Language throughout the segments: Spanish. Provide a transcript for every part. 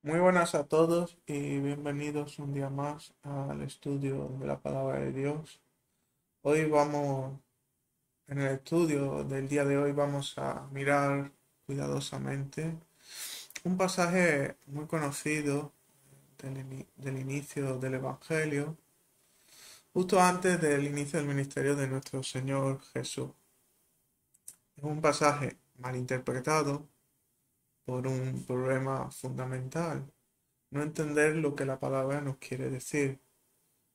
Muy buenas a todos y bienvenidos un día más al estudio de la palabra de Dios. Hoy vamos, en el estudio del día de hoy vamos a mirar cuidadosamente un pasaje muy conocido del inicio del Evangelio, justo antes del inicio del ministerio de nuestro Señor Jesús. Es un pasaje malinterpretado por un problema fundamental: no entender lo que la palabra nos quiere decir,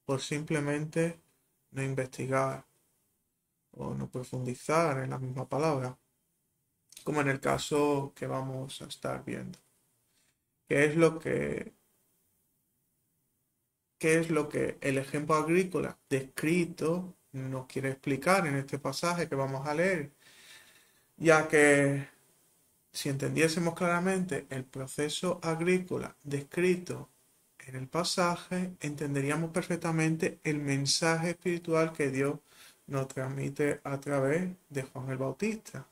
por simplemente no investigar o no profundizar en la misma palabra, como en el caso que vamos a estar viendo. ¿Qué es lo que, qué es lo que el ejemplo agrícola descrito nos quiere explicar en este pasaje que vamos a leer? Ya que si entendiésemos claramente el proceso agrícola descrito en el pasaje, entenderíamos perfectamente el mensaje espiritual que Dios nos transmite a través de Juan el Bautista.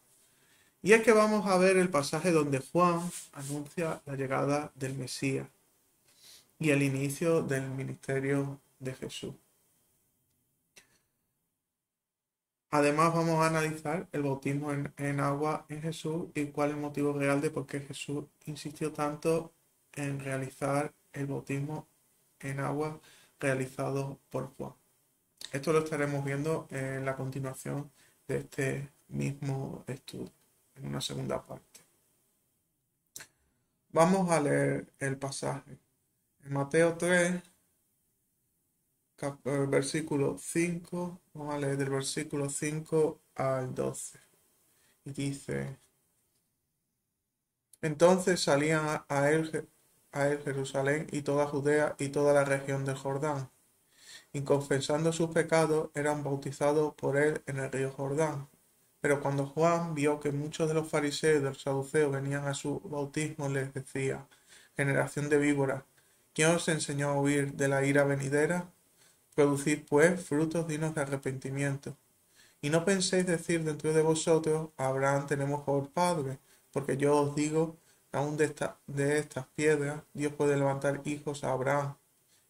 Y es que vamos a ver el pasaje donde Juan anuncia la llegada del Mesías y el inicio del ministerio de Jesús. Además vamos a analizar el bautismo en agua en Jesús y cuál es el motivo real de por qué Jesús insistió tanto en realizar el bautismo en agua realizado por Juan. Esto lo estaremos viendo en la continuación de este mismo estudio, en una segunda parte. Vamos a leer el pasaje. En Mateo 3, versículo 5, vamos a leer del versículo 5 al 12. Y dice: Entonces salían a él Jerusalén y toda Judea y toda la región del Jordán, y confesando sus pecados eran bautizados por él en el río Jordán. Pero cuando Juan vio que muchos de los fariseos y de los saduceos venían a su bautismo, les decía: Generación de víboras, ¿quién os enseñó a huir de la ira venidera? Producid pues frutos dignos de arrepentimiento. Y no penséis decir dentro de vosotros: Abraham tenemos por padre, porque yo os digo que aún de estas piedras Dios puede levantar hijos a Abraham.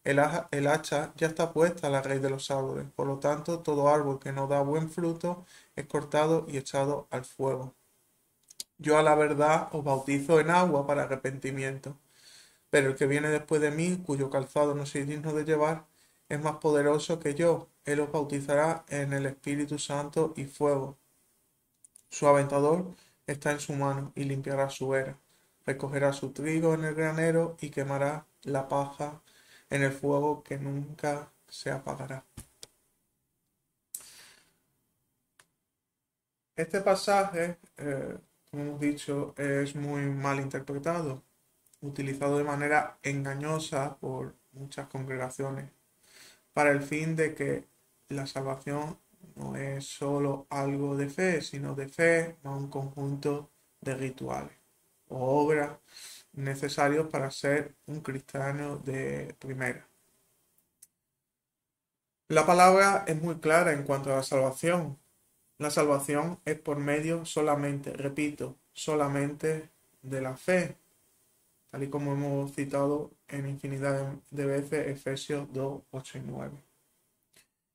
El hacha ya está puesta a la raíz de los árboles, por lo tanto todo árbol que no da buen fruto es cortado y echado al fuego. Yo a la verdad os bautizo en agua para arrepentimiento, pero el que viene después de mí, cuyo calzado no soy digno de llevar, es más poderoso que yo. Él os bautizará en el Espíritu Santo y fuego. Su aventador está en su mano y limpiará su era. Recogerá su trigo en el granero y quemará la paja en el fuego que nunca se apagará. Este pasaje, como hemos dicho, es muy mal interpretado, utilizado de manera engañosa por muchas congregaciones, para el fin de que la salvación no es solo algo de fe, sino de fe a un conjunto de rituales o obras necesarios para ser un cristiano de primera. La palabra es muy clara en cuanto a la salvación. La salvación es por medio solamente, repito, solamente de la fe, tal y como hemos citado en infinidad de veces Efesios 2, 8 y 9.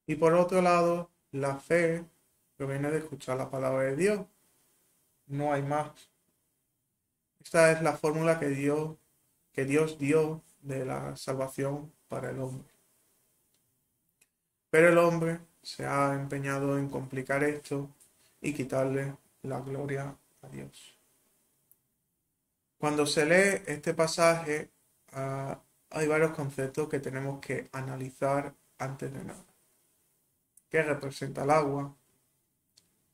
Y por otro lado, la fe proviene de escuchar la palabra de Dios. No hay más. Esta es la fórmula que Dios dio de la salvación para el hombre. Pero el hombre se ha empeñado en complicar esto y quitarle la gloria a Dios. Cuando se lee este pasaje, hay varios conceptos que tenemos que analizar antes de nada. ¿Qué representa el agua?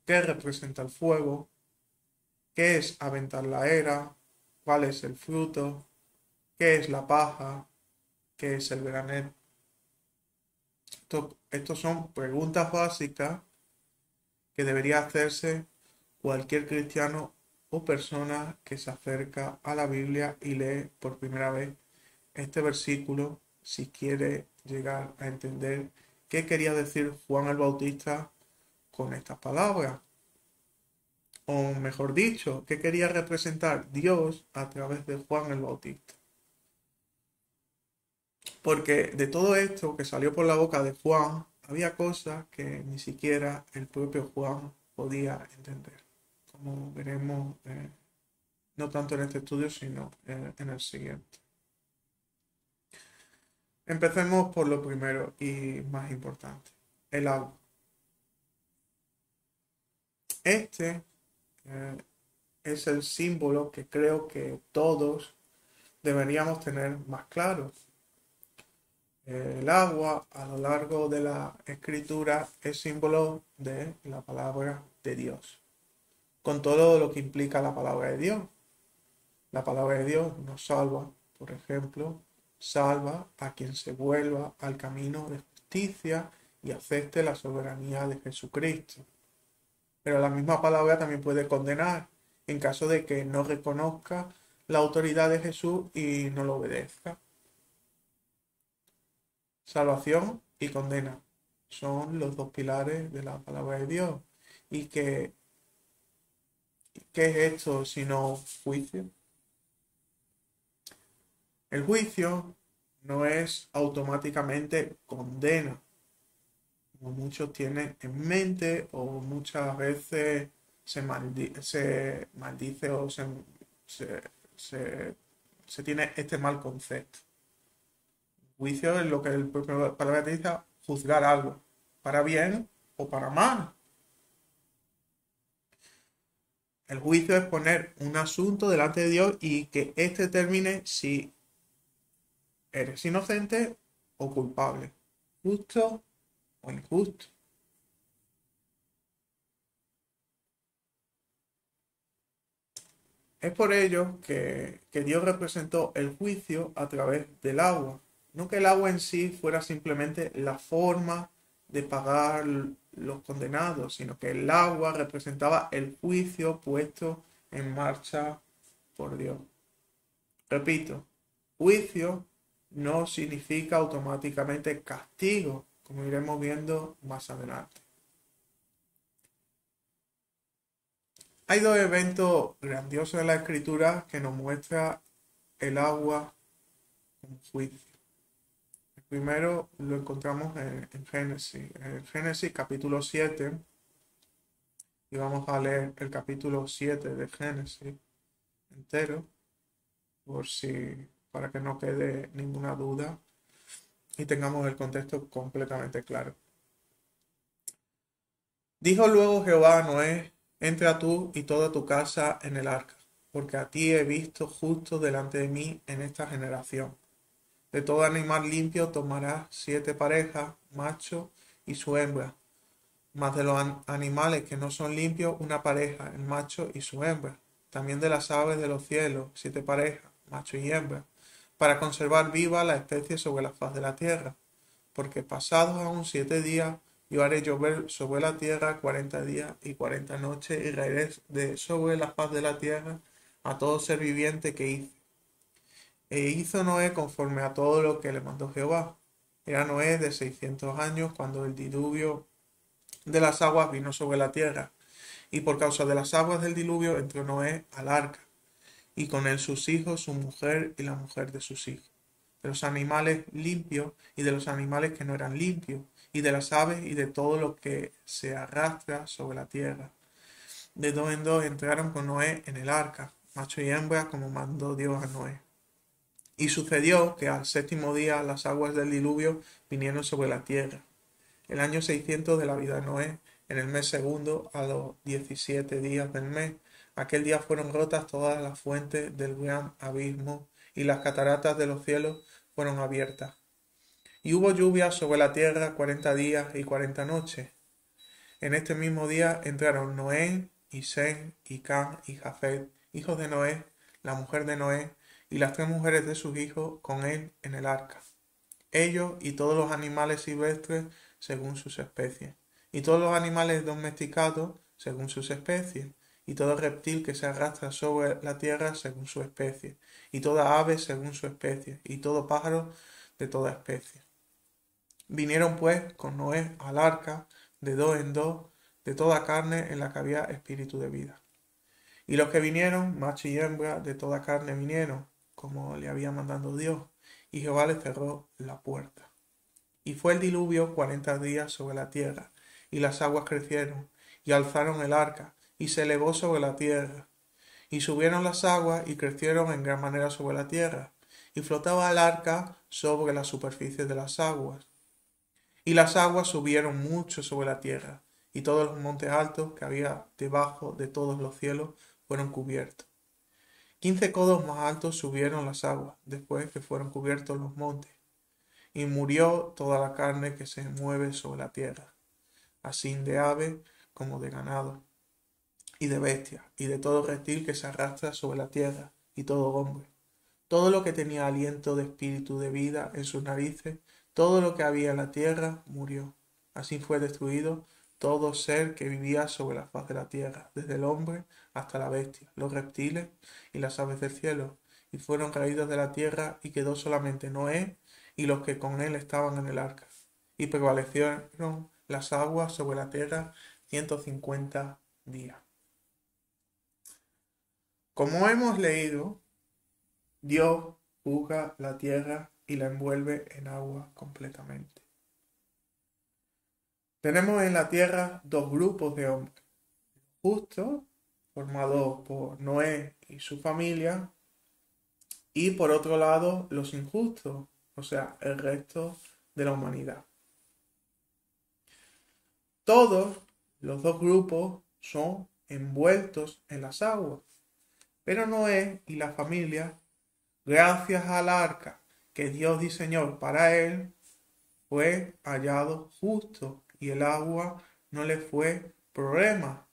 ¿Qué representa el fuego? ¿Qué es aventar la era? ¿Cuál es el fruto? ¿Qué es la paja? ¿Qué es el granero? Estos son preguntas básicas que debería hacerse cualquier cristiano o persona que se acerca a la Biblia y lee por primera vez este versículo, si quiere llegar a entender qué quería decir Juan el Bautista con estas palabras. O mejor dicho, qué quería representar Dios a través de Juan el Bautista. Porque de todo esto que salió por la boca de Juan, había cosas que ni siquiera el propio Juan podía entender. Como veremos, no tanto en este estudio, sino en el siguiente. Empecemos por lo primero y más importante, el agua. Este eh, es el símbolo que creo que todos deberíamos tener más claro. El agua a lo largo de la escritura es símbolo de la palabra de Dios, con todo lo que implica la palabra de Dios. La palabra de Dios nos salva, por ejemplo, salva a quien se vuelva al camino de justicia y acepte la soberanía de Jesucristo. Pero la misma palabra también puede condenar en caso de que no reconozca la autoridad de Jesús y no lo obedezca. Salvación y condena son los dos pilares de la palabra de Dios. ¿Y qué es esto sino juicio? El juicio no es automáticamente condena, como muchos tienen en mente o muchas veces se maldice o se, se- se tiene este mal concepto. Juicio es lo que el propio palabra te dice, juzgar algo, para bien o para mal. El juicio es poner un asunto delante de Dios y que éste determine si eres inocente o culpable, justo o injusto. Es por ello que Dios representó el juicio a través del agua. No que el agua en sí fuera simplemente la forma de pagar los condenados, sino que el agua representaba el juicio puesto en marcha por Dios. Repito, juicio no significa automáticamente castigo, como iremos viendo más adelante. Hay dos eventos grandiosos en la escritura que nos muestra el agua como juicio. El primero lo encontramos en Génesis. En Génesis capítulo 7, y vamos a leer el capítulo 7 de Génesis entero, para que no quede ninguna duda y tengamos el contexto completamente claro. Dijo luego Jehová a Noé, entra tú y toda tu casa en el arca, porque a ti he visto justo delante de mí en esta generación. De todo animal limpio tomarás 7 parejas, macho y su hembra, mas de los animales que no son limpios, una pareja, el macho y su hembra. También de las aves de los cielos, 7 parejas, macho y hembra, para conservar viva la especie sobre la faz de la tierra. Porque pasados aún 7 días, yo haré llover sobre la tierra 40 días y 40 noches, y raeré de sobre la faz de la tierra a todo ser viviente que hice. E hizo Noé conforme a todo lo que le mandó Jehová. Era Noé de 600 años cuando el diluvio de las aguas vino sobre la tierra. Y por causa de las aguas del diluvio entró Noé al arca, y con él sus hijos, su mujer y la mujer de sus hijos. De los animales limpios y de los animales que no eran limpios, y de las aves y de todo lo que se arrastra sobre la tierra. De dos en dos entraron con Noé en el arca, macho y hembra, como mandó Dios a Noé. Y sucedió que al séptimo día las aguas del diluvio vinieron sobre la tierra. El año 600 de la vida de Noé, en el mes segundo, a los 17 días del mes, aquel día fueron rotas todas las fuentes del gran abismo, y las cataratas de los cielos fueron abiertas. Y hubo lluvia sobre la tierra 40 días y 40 noches. En este mismo día entraron Noé, y Sem, y Cam, y Jafet, hijos de Noé, la mujer de Noé, y las 3 mujeres de sus hijos con él en el arca. Ellos y todos los animales silvestres según sus especies, y todos los animales domesticados según sus especies, y todo reptil que se arrastra sobre la tierra según su especie, y toda ave según su especie, y todo pájaro de toda especie. Vinieron pues con Noé al arca de dos en dos, de toda carne en la que había espíritu de vida. Y los que vinieron, macho y hembra, de toda carne vinieron, como le había mandado Dios. y Jehová le cerró la puerta. Y fue el diluvio 40 días sobre la tierra, y las aguas crecieron, y alzaron el arca, y se elevó sobre la tierra. Y subieron las aguas, y crecieron en gran manera sobre la tierra, y flotaba el arca sobre la superficie de las aguas. Y las aguas subieron mucho sobre la tierra, y todos los montes altos que había debajo de todos los cielos fueron cubiertos. 15 codos más altos subieron las aguas, después que fueron cubiertos los montes. Y murió toda la carne que se mueve sobre la tierra, así de ave como de ganado, y de bestia, y de todo reptil que se arrastra sobre la tierra, y todo hombre. Todo lo que tenía aliento de espíritu de vida en sus narices, todo lo que había en la tierra, murió. Así fue destruido todo ser que vivía sobre la faz de la tierra, desde el hombre hasta la bestia, los reptiles y las aves del cielo, y fueron caídos de la tierra, y quedó solamente Noé y los que con él estaban en el arca. Y prevalecieron las aguas sobre la tierra 150 días. Como hemos leído, Dios juzga la tierra y la envuelve en agua completamente. Tenemos en la tierra dos grupos de hombres. Justos, formados por Noé y su familia, y por otro lado los injustos, o sea, el resto de la humanidad. Todos los dos grupos son envueltos en las aguas, pero Noé y la familia, gracias al arca que Dios diseñó para él, fue hallado justo y el agua no le fue problema.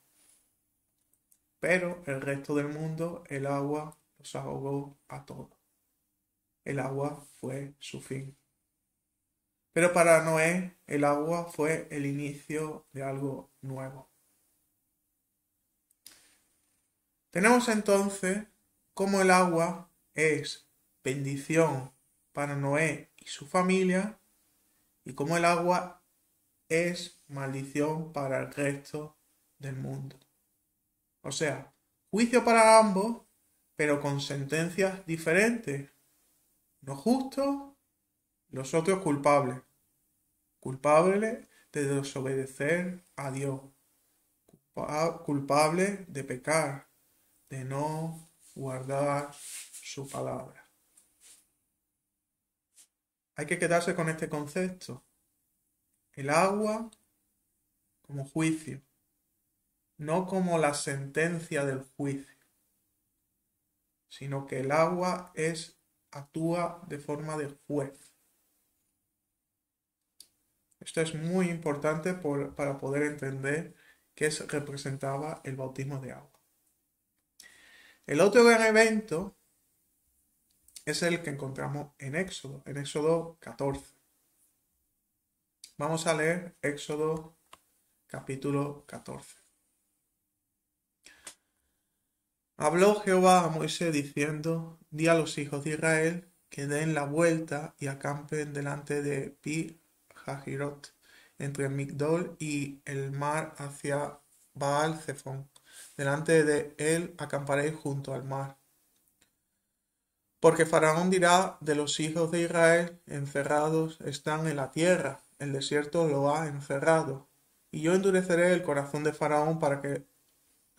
Pero el resto del mundo, el agua los ahogó a todos. El agua fue su fin. Pero para Noé, el agua fue el inicio de algo nuevo. Tenemos entonces cómo el agua es bendición para Noé y su familia, y cómo el agua es maldición para el resto del mundo. O sea, juicio para ambos, pero con sentencias diferentes. Los justos, los otros culpables. Culpables de desobedecer a Dios. Culpables de pecar, de no guardar su palabra. Hay que quedarse con este concepto. El agua como juicio, no como la sentencia del juicio, sino que el agua actúa de forma de juez. Esto es muy importante para poder entender qué representaba el bautismo de agua. El otro gran evento es el que encontramos en Éxodo 14. Vamos a leer Éxodo capítulo 14. Habló Jehová a Moisés diciendo: Di a los hijos de Israel que den la vuelta y acampen delante de Pi-Hahirot, entre Migdol y el mar hacia Baal-Zephón. Delante de él acamparéis junto al mar. Porque Faraón dirá de los hijos de Israel: encerrados están en la tierra, el desierto lo ha encerrado. Y yo endureceré el corazón de Faraón para que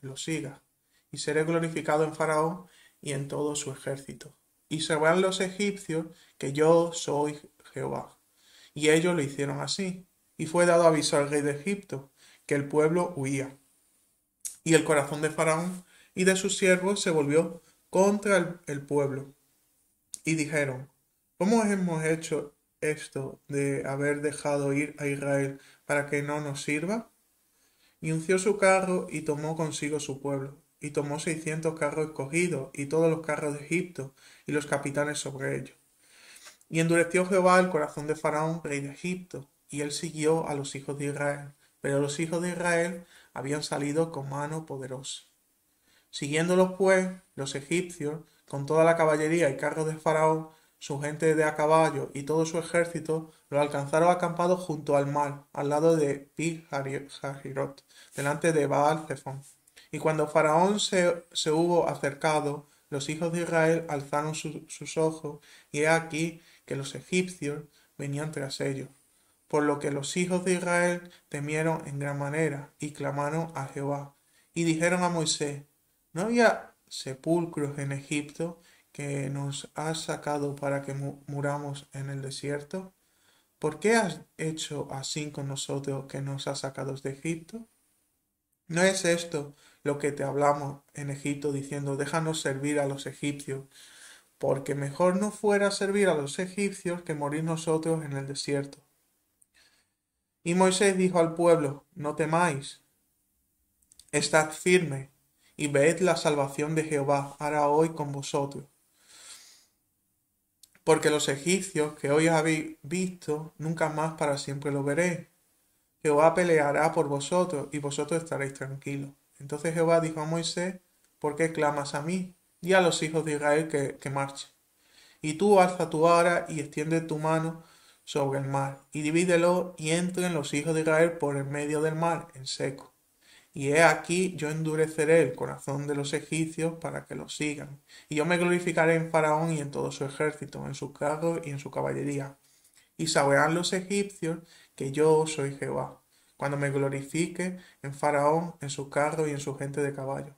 lo siga, y seré glorificado en Faraón y en todo su ejército. Y sabrán los egipcios que yo soy Jehová. Y ellos lo hicieron así. Y fue dado aviso al rey de Egipto, que el pueblo huía. Y el corazón de Faraón y de sus siervos se volvió contra el pueblo. Y dijeron: ¿Cómo hemos hecho esto de haber dejado ir a Israel para que no nos sirva? Y unció su carro y tomó consigo su pueblo. Y tomó 600 carros escogidos, y todos los carros de Egipto, y los capitanes sobre ellos. Y endureció Jehová el corazón de Faraón, rey de Egipto, y él siguió a los hijos de Israel. Pero los hijos de Israel habían salido con mano poderosa. Siguiéndolos pues, los egipcios, con toda la caballería y carros de Faraón, su gente de a caballo y todo su ejército, lo alcanzaron acampado junto al mar, al lado de Pi-Hahirot, delante de Baal-Zephón. Y cuando Faraón se hubo acercado, los hijos de Israel alzaron sus ojos, y he aquí que los egipcios venían tras ellos. Por lo que los hijos de Israel temieron en gran manera, y clamaron a Jehová, y dijeron a Moisés: ¿No había sepulcros en Egipto que nos has sacado para que muramos en el desierto? ¿Por qué has hecho así con nosotros que nos has sacado de Egipto? ¿No es esto lo que te hablamos en Egipto diciendo: déjanos servir a los egipcios? Porque mejor nos fuera servir a los egipcios que morir nosotros en el desierto. Y Moisés dijo al pueblo: no temáis, estad firme, y ved la salvación de Jehová hará hoy con vosotros. Porque los egipcios que hoy habéis visto, nunca más para siempre lo veréis. Jehová peleará por vosotros, y vosotros estaréis tranquilos. Entonces Jehová dijo a Moisés: ¿por qué clamas a mí? Di a los hijos de Israel que marchen. Y tú alza tu vara y extiende tu mano sobre el mar, y divídelo, y entren los hijos de Israel por el medio del mar en seco. Y he aquí, yo endureceré el corazón de los egipcios para que los sigan. Y yo me glorificaré en Faraón y en todo su ejército, en sus carros y en su caballería. Y sabrán los egipcios que yo soy Jehová, cuando me glorifique en Faraón, en su carro y en su gente de caballo.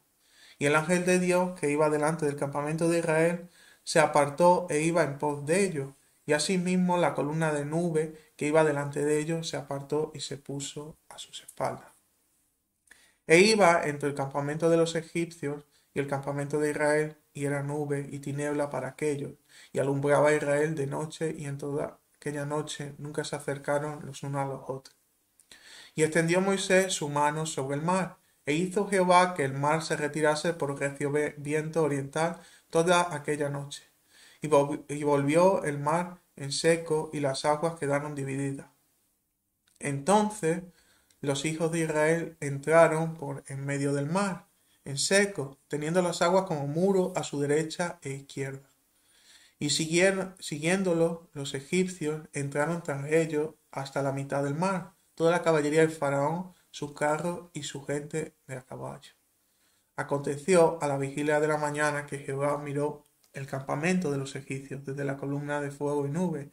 Y el ángel de Dios que iba delante del campamento de Israel se apartó e iba en pos de ellos. Y asimismo la columna de nube que iba delante de ellos se apartó y se puso a sus espaldas. E iba entre el campamento de los egipcios y el campamento de Israel, y era nube y tiniebla para aquellos, y alumbraba a Israel de noche, y en toda aquella noche nunca se acercaron los unos a los otros. Y extendió Moisés su mano sobre el mar, e hizo Jehová que el mar se retirase por recio viento oriental toda aquella noche. Y volvió el mar en seco, y las aguas quedaron divididas. Entonces los hijos de Israel entraron por en medio del mar, en seco, teniendo las aguas como muro a su derecha e izquierda. Y siguiéndolo, los egipcios entraron tras ellos hasta la mitad del mar, toda la caballería del faraón, sus carros y su gente de a caballo. Aconteció a la vigilia de la mañana que Jehová miró el campamento de los egipcios desde la columna de fuego y nube,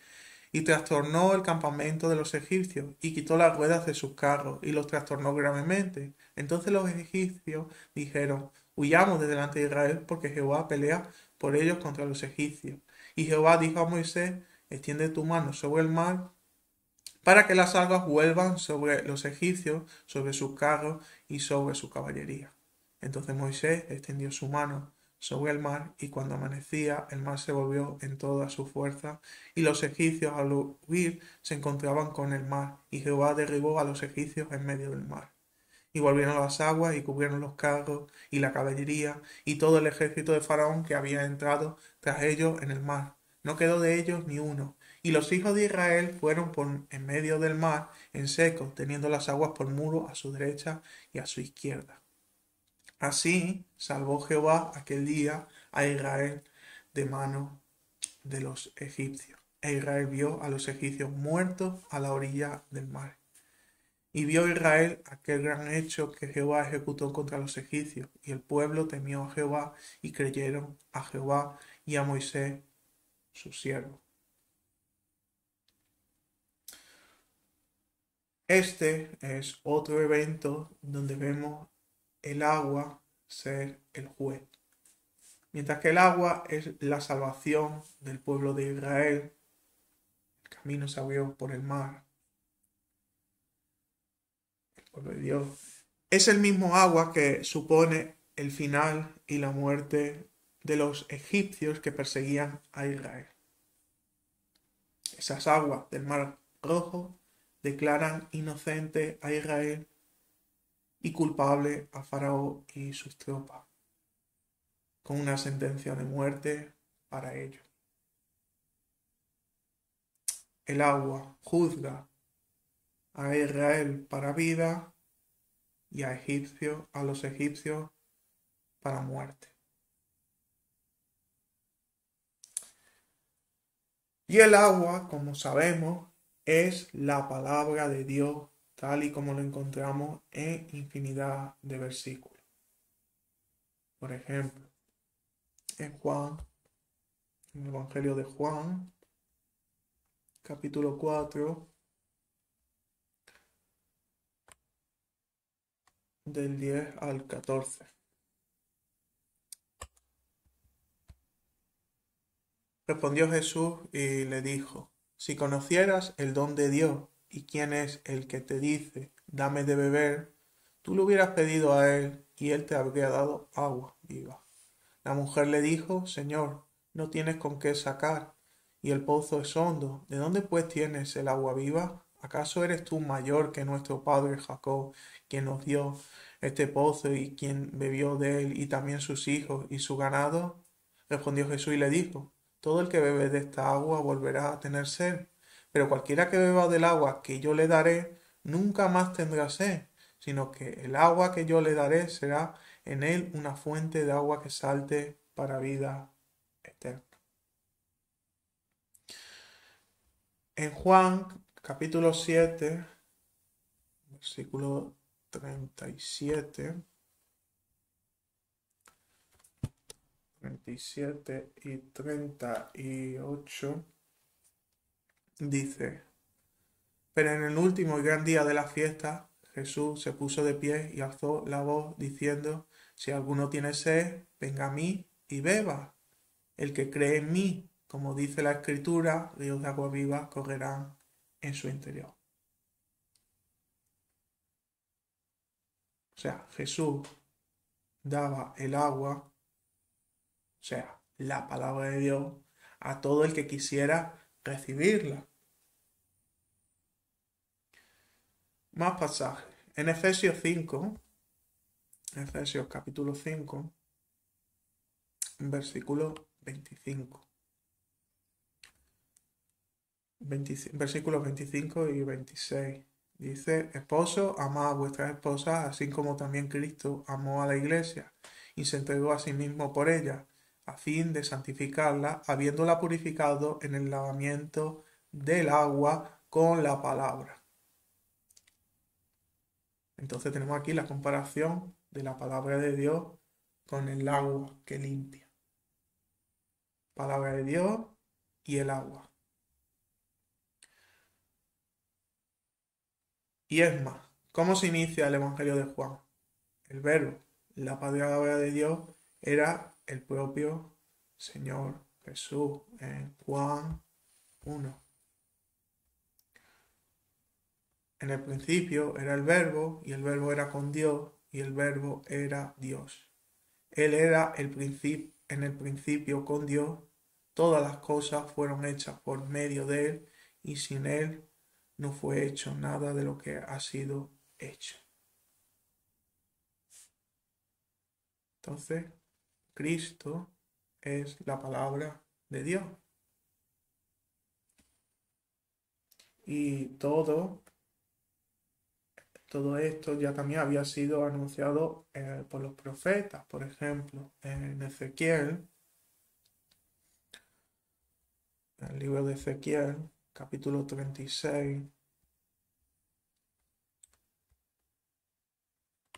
y trastornó el campamento de los egipcios, y quitó las ruedas de sus carros, y los trastornó gravemente. Entonces los egipcios dijeron: huyamos de delante de Israel, porque Jehová pelea por ellos contra los egipcios. Y Jehová dijo a Moisés: extiende tu mano sobre el mar, para que las aguas vuelvan sobre los egipcios, sobre sus carros y sobre su caballería. Entonces Moisés extendió su mano sobre el mar, y cuando amanecía el mar se volvió en toda su fuerza, y los egipcios al huir se encontraban con el mar, y Jehová derribó a los egipcios en medio del mar. Y volvieron las aguas y cubrieron los carros y la caballería y todo el ejército de Faraón que había entrado tras ellos en el mar. No quedó de ellos ni uno. Y los hijos de Israel fueron por en medio del mar en seco, teniendo las aguas por muro a su derecha y a su izquierda. Así salvó Jehová aquel día a Israel de mano de los egipcios. E Israel vio a los egipcios muertos a la orilla del mar. Y vio Israel aquel gran hecho que Jehová ejecutó contra los egipcios, y el pueblo temió a Jehová, y creyeron a Jehová y a Moisés, su siervo. Este es otro evento donde vemos el agua ser el juez. Mientras que el agua es la salvación del pueblo de Israel, el camino se abrió por el mar, el pueblo de Dios. Es el mismo agua que supone el final y la muerte de los egipcios que perseguían a Israel. Esas aguas del Mar Rojo declaran inocente a Israel y culpable a Faraón y sus tropas, con una sentencia de muerte para ellos. El agua juzga a Israel para vida y a los egipcios para muerte. Y el agua, como sabemos, es la palabra de Dios, tal y como lo encontramos en infinidad de versículos. Por ejemplo, en Juan, en el Evangelio de Juan, capítulo 4, del 10 al 14. Respondió Jesús y le dijo, si conocieras el don de Dios y quién es el que te dice, dame de beber, tú lo hubieras pedido a él y él te habría dado agua viva. La mujer le dijo, Señor, no tienes con qué sacar y el pozo es hondo. ¿De dónde pues tienes el agua viva? ¿Acaso eres tú mayor que nuestro padre Jacob, quien nos dio este pozo y quien bebió de él y también sus hijos y su ganado? Respondió Jesús y le dijo, todo el que bebe de esta agua volverá a tener sed, pero cualquiera que beba del agua que yo le daré, nunca más tendrá sed, sino que el agua que yo le daré será en él una fuente de agua que salte para vida eterna. En Juan capítulo 7, versículo 37, 37 y 38, dice, pero en el último y gran día de la fiesta, Jesús se puso de pie y alzó la voz diciendo, si alguno tiene sed, venga a mí y beba. El que cree en mí, como dice la Escritura, ríos de agua viva correrán en su interior. O sea, Jesús daba el agua, o sea, la palabra de Dios, a todo el que quisiera recibirla. Más pasajes. En Efesios 5, Efesios capítulo 5, versículo 25. Versículos 25 y 26. Dice, esposo, amad a vuestras esposas, así como también Cristo amó a la iglesia y se entregó a sí mismo por ella, a fin de santificarla, habiéndola purificado en el lavamiento del agua con la palabra. Entonces tenemos aquí la comparación de la palabra de Dios con el agua que limpia. Palabra de Dios y el agua. Y es más, ¿cómo se inicia el Evangelio de Juan? El verbo, la palabra de Dios, era el propio Señor Jesús en Juan 1. En el principio era el verbo y el verbo era con Dios y el verbo era Dios. Él era en el principio con Dios. Todas las cosas fueron hechas por medio de él y sin él no fue hecho nada de lo que ha sido hecho. Entonces, Cristo es la palabra de Dios. Y todo esto ya también había sido anunciado por los profetas. Por ejemplo, en Ezequiel, en el libro de Ezequiel, capítulo 36,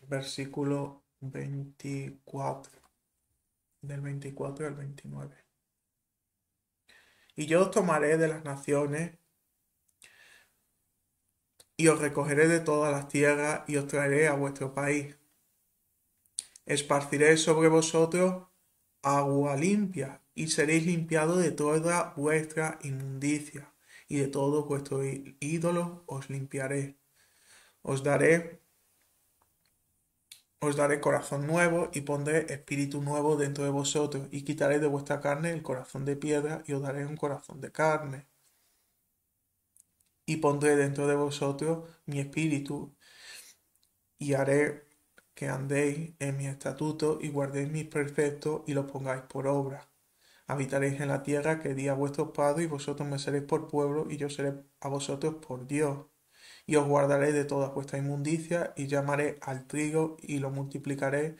versículo 24, del 24 al 29. Y yo os tomaré de las naciones y os recogeré de todas las tierras y os traeré a vuestro país. Esparciré sobre vosotros agua limpia y seréis limpiados de toda vuestra inmundicia y de todos vuestros ídolos os limpiaré. Os daré corazón nuevo y pondré espíritu nuevo dentro de vosotros y quitaré de vuestra carne el corazón de piedra y os daré un corazón de carne. Y pondré dentro de vosotros mi espíritu y haré que andéis en mis estatutos y guardéis mis preceptos y los pongáis por obra. Habitaréis en la tierra que di a vuestros padres y vosotros me seréis por pueblo y yo seré a vosotros por Dios. Y os guardaré de toda vuestra inmundicia y llamaré al trigo y lo multiplicaré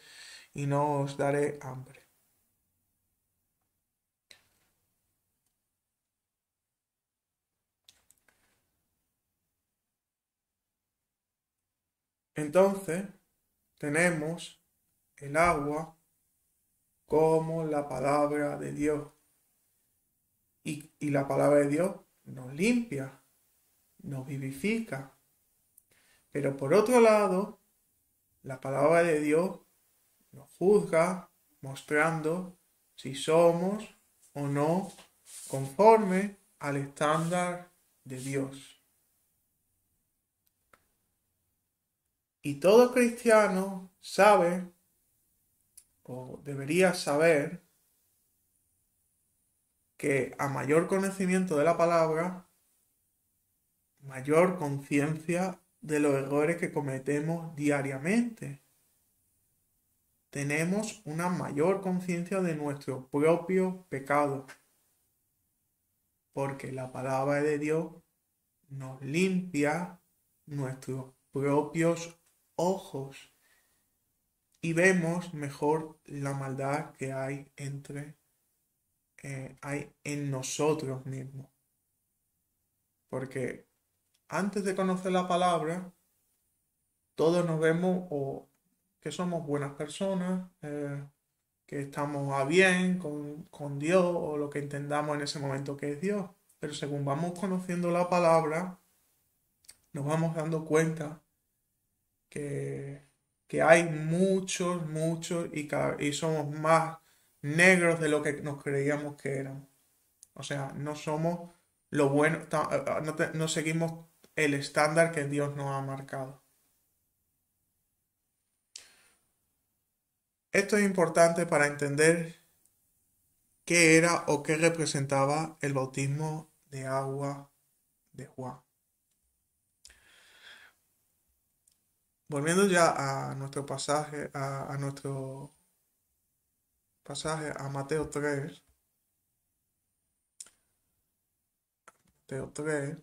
y no os daré hambre. Entonces tenemos el agua como la palabra de Dios. Y la palabra de Dios nos limpia, nos vivifica. Pero por otro lado, la palabra de Dios nos juzga mostrando si somos o no conforme al estándar de Dios. Y todo cristiano sabe o debería saber que a mayor conocimiento de la palabra, mayor conciencia de los errores que cometemos diariamente. Tenemos una mayor conciencia de nuestro propio pecado, porque la palabra de Dios nos limpia nuestros propios ojos y vemos mejor la maldad que hay hay en nosotros mismos. Porque antes de conocer la palabra, todos nos vemos o que somos buenas personas, que estamos a bien con Dios o lo que entendamos en ese momento que es Dios. Pero según vamos conociendo la palabra, nos vamos dando cuenta que, que hay muchos y somos más negros de lo que nos creíamos que éramos. O sea, no somos lo bueno, no seguimos el estándar que Dios nos ha marcado. Esto es importante para entender qué era o qué representaba el bautismo de agua de Juan. Volviendo ya a nuestro pasaje, a nuestro pasaje a Mateo 3, Mateo 3,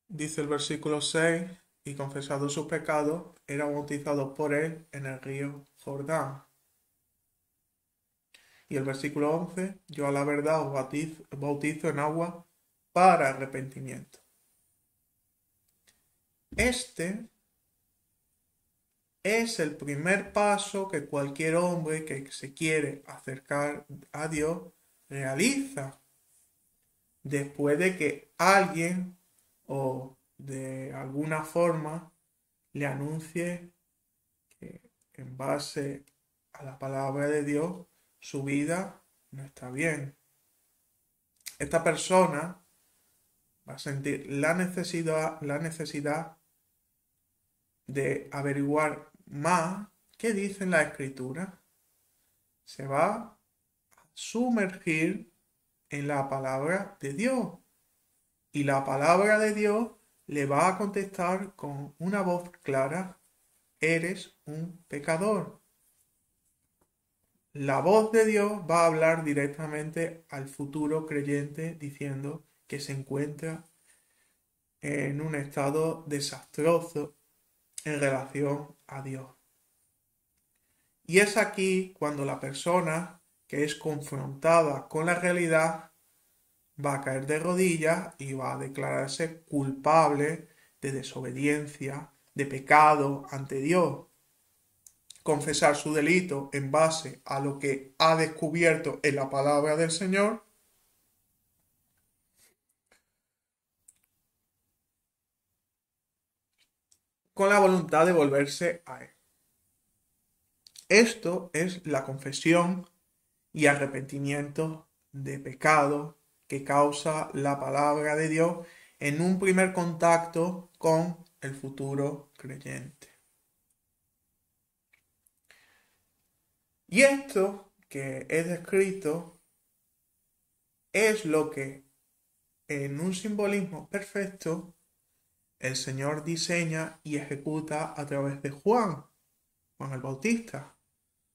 dice el versículo 6, y confesado sus pecados, era bautizado por él en el río Jordán. Y el versículo 11, yo a la verdad os bautizo en agua para arrepentimiento. Este es el primer paso que cualquier hombre que se quiere acercar a Dios realiza después de que alguien o de alguna forma le anuncie que en base a la palabra de Dios su vida no está bien. Esta persona va a sentir la necesidad de averiguar más qué dice la escritura. Se va a sumergir en la palabra de Dios. Y la palabra de Dios le va a contestar con una voz clara: eres un pecador. La voz de Dios va a hablar directamente al futuro creyente diciendo que se encuentra en un estado desastroso en relación a Dios. Y es aquí cuando la persona que es confrontada con la realidad va a caer de rodillas y va a declararse culpable de desobediencia, de pecado ante Dios. Confesar su delito en base a lo que ha descubierto en la palabra del Señor, con la voluntad de volverse a Él. Esto es la confesión y arrepentimiento de pecado que causa la palabra de Dios en un primer contacto con el futuro creyente. Y esto que es descrito es lo que en un simbolismo perfecto el Señor diseña y ejecuta a través de Juan el Bautista,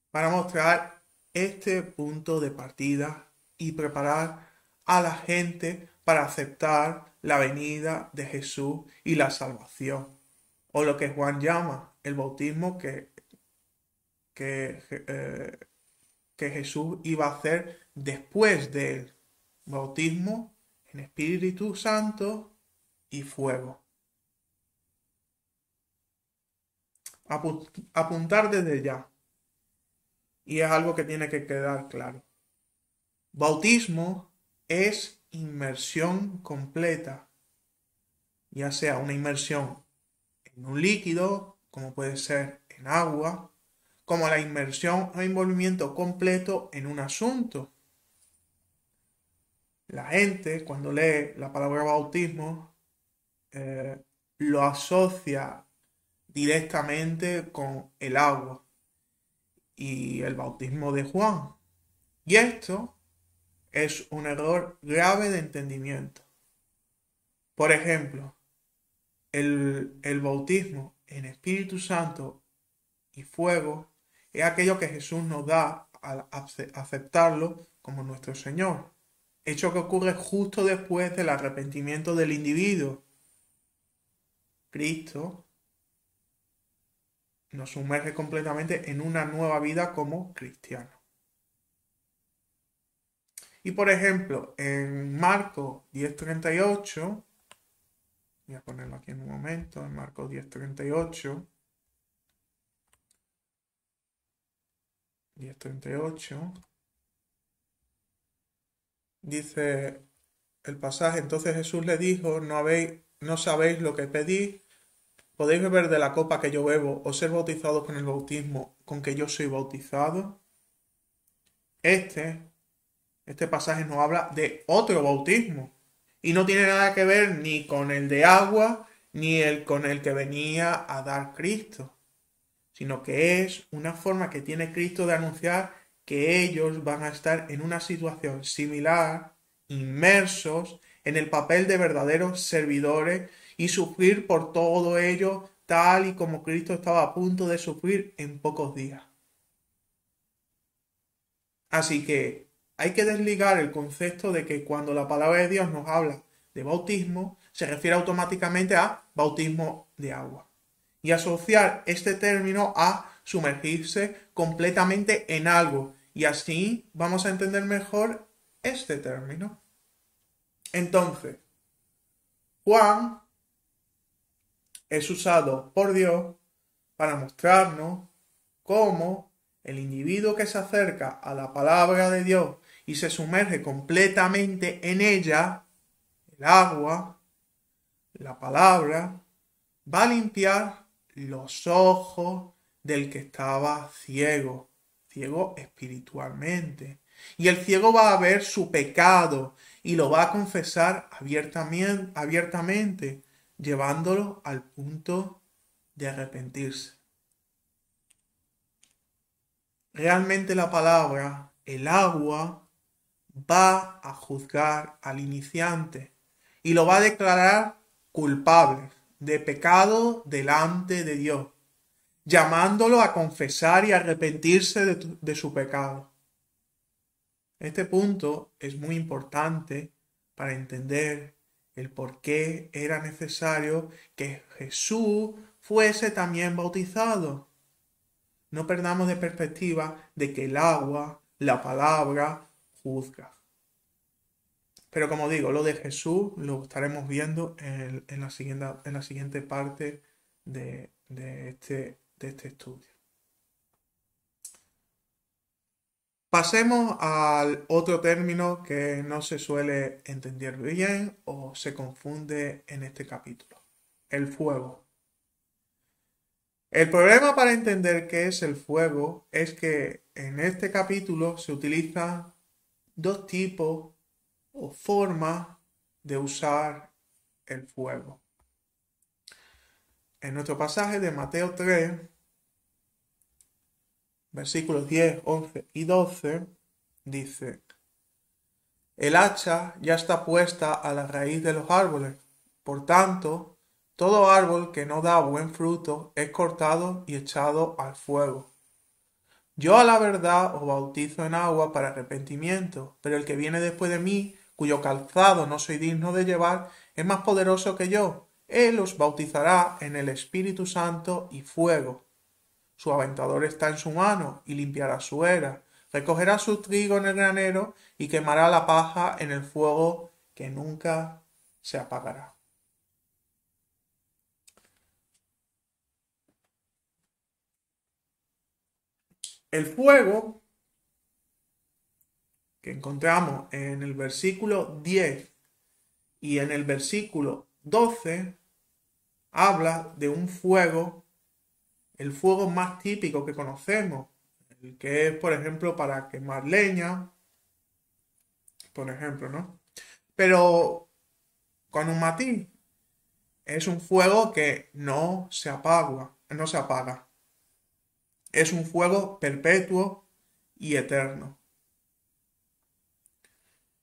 para mostrar este punto de partida y preparar a la gente para aceptar la venida de Jesús y la salvación, o lo que Juan llama el bautismo que Jesús iba a hacer después del bautismo en Espíritu Santo y fuego. Apuntar desde ya. y es algo que tiene que quedar claro. Bautismo es inmersión completa, ya sea una inmersión en un líquido, como puede ser en agua, como la inmersión o envolvimiento completo en un asunto. La gente, cuando lee la palabra bautismo, eh, lo asocia directamente con el agua y el bautismo de Juan. Y esto es un error grave de entendimiento. Por ejemplo, el bautismo en Espíritu Santo y fuego es aquello que Jesús nos da al aceptarlo como nuestro Señor. Hecho que ocurre justo después del arrepentimiento del individuo. Cristo nos sumerge completamente en una nueva vida como cristiano. Y por ejemplo, en Marcos 10:38, voy a ponerlo aquí en un momento, en Marcos 10:38, 10:38, dice el pasaje: entonces Jesús le dijo, no sabéis lo que pedís, podéis beber de la copa que yo bebo o ser bautizados con el bautismo con que yo soy bautizado. Este pasaje nos habla de otro bautismo y no tiene nada que ver ni con el de agua ni con el que venía a dar Cristo, sino que es una forma que tiene Cristo de anunciar que ellos van a estar en una situación similar, inmersos en el papel de verdaderos servidores y sufrir por todo ello tal y como Cristo estaba a punto de sufrir en pocos días. Así que hay que desligar el concepto de que cuando la palabra de Dios nos habla de bautismo, se refiere automáticamente a bautismo de agua. Y asociar este término a sumergirse completamente en algo. Y así vamos a entender mejor este término. Entonces, Juan es usado por Dios para mostrarnos cómo el individuo que se acerca a la palabra de Dios y se sumerge completamente en ella, el agua, la palabra, va a limpiar los ojos del que estaba ciego, ciego espiritualmente. Y el ciego va a ver su pecado y lo va a confesar abiertamente, llevándolo al punto de arrepentirse. Realmente la palabra, el agua, va a juzgar al iniciante y lo va a declarar culpable de pecado delante de Dios, llamándolo a confesar y arrepentirse de su pecado. Este punto es muy importante para entender el por qué era necesario que Jesús fuese también bautizado. No perdamos de perspectiva de que el agua, la palabra, juzga. Pero como digo, lo de Jesús lo estaremos viendo en la siguiente parte de este estudio. Pasemos al otro término que no se suele entender bien o se confunde en este capítulo: el fuego. El problema para entender qué es el fuego es que en este capítulo se utilizan dos tipos o formas de usar el fuego. En nuestro pasaje de Mateo 3, versículos 10, 11 y 12, dice: el hacha ya está puesta a la raíz de los árboles. Por tanto, todo árbol que no da buen fruto es cortado y echado al fuego. Yo a la verdad os bautizo en agua para arrepentimiento, pero el que viene después de mí, cuyo calzado no soy digno de llevar, es más poderoso que yo. Él os bautizará en el Espíritu Santo y fuego. Su aventador está en su mano y limpiará su era. Recogerá su trigo en el granero y quemará la paja en el fuego que nunca se apagará. El fuego que encontramos en el versículo 10 y en el versículo 12, habla de un fuego, el fuego más típico que conocemos, el que es, por ejemplo, para quemar leña, por ejemplo, ¿no? Pero con un matiz, es un fuego que no se apaga, no se apaga. Es un fuego perpetuo y eterno.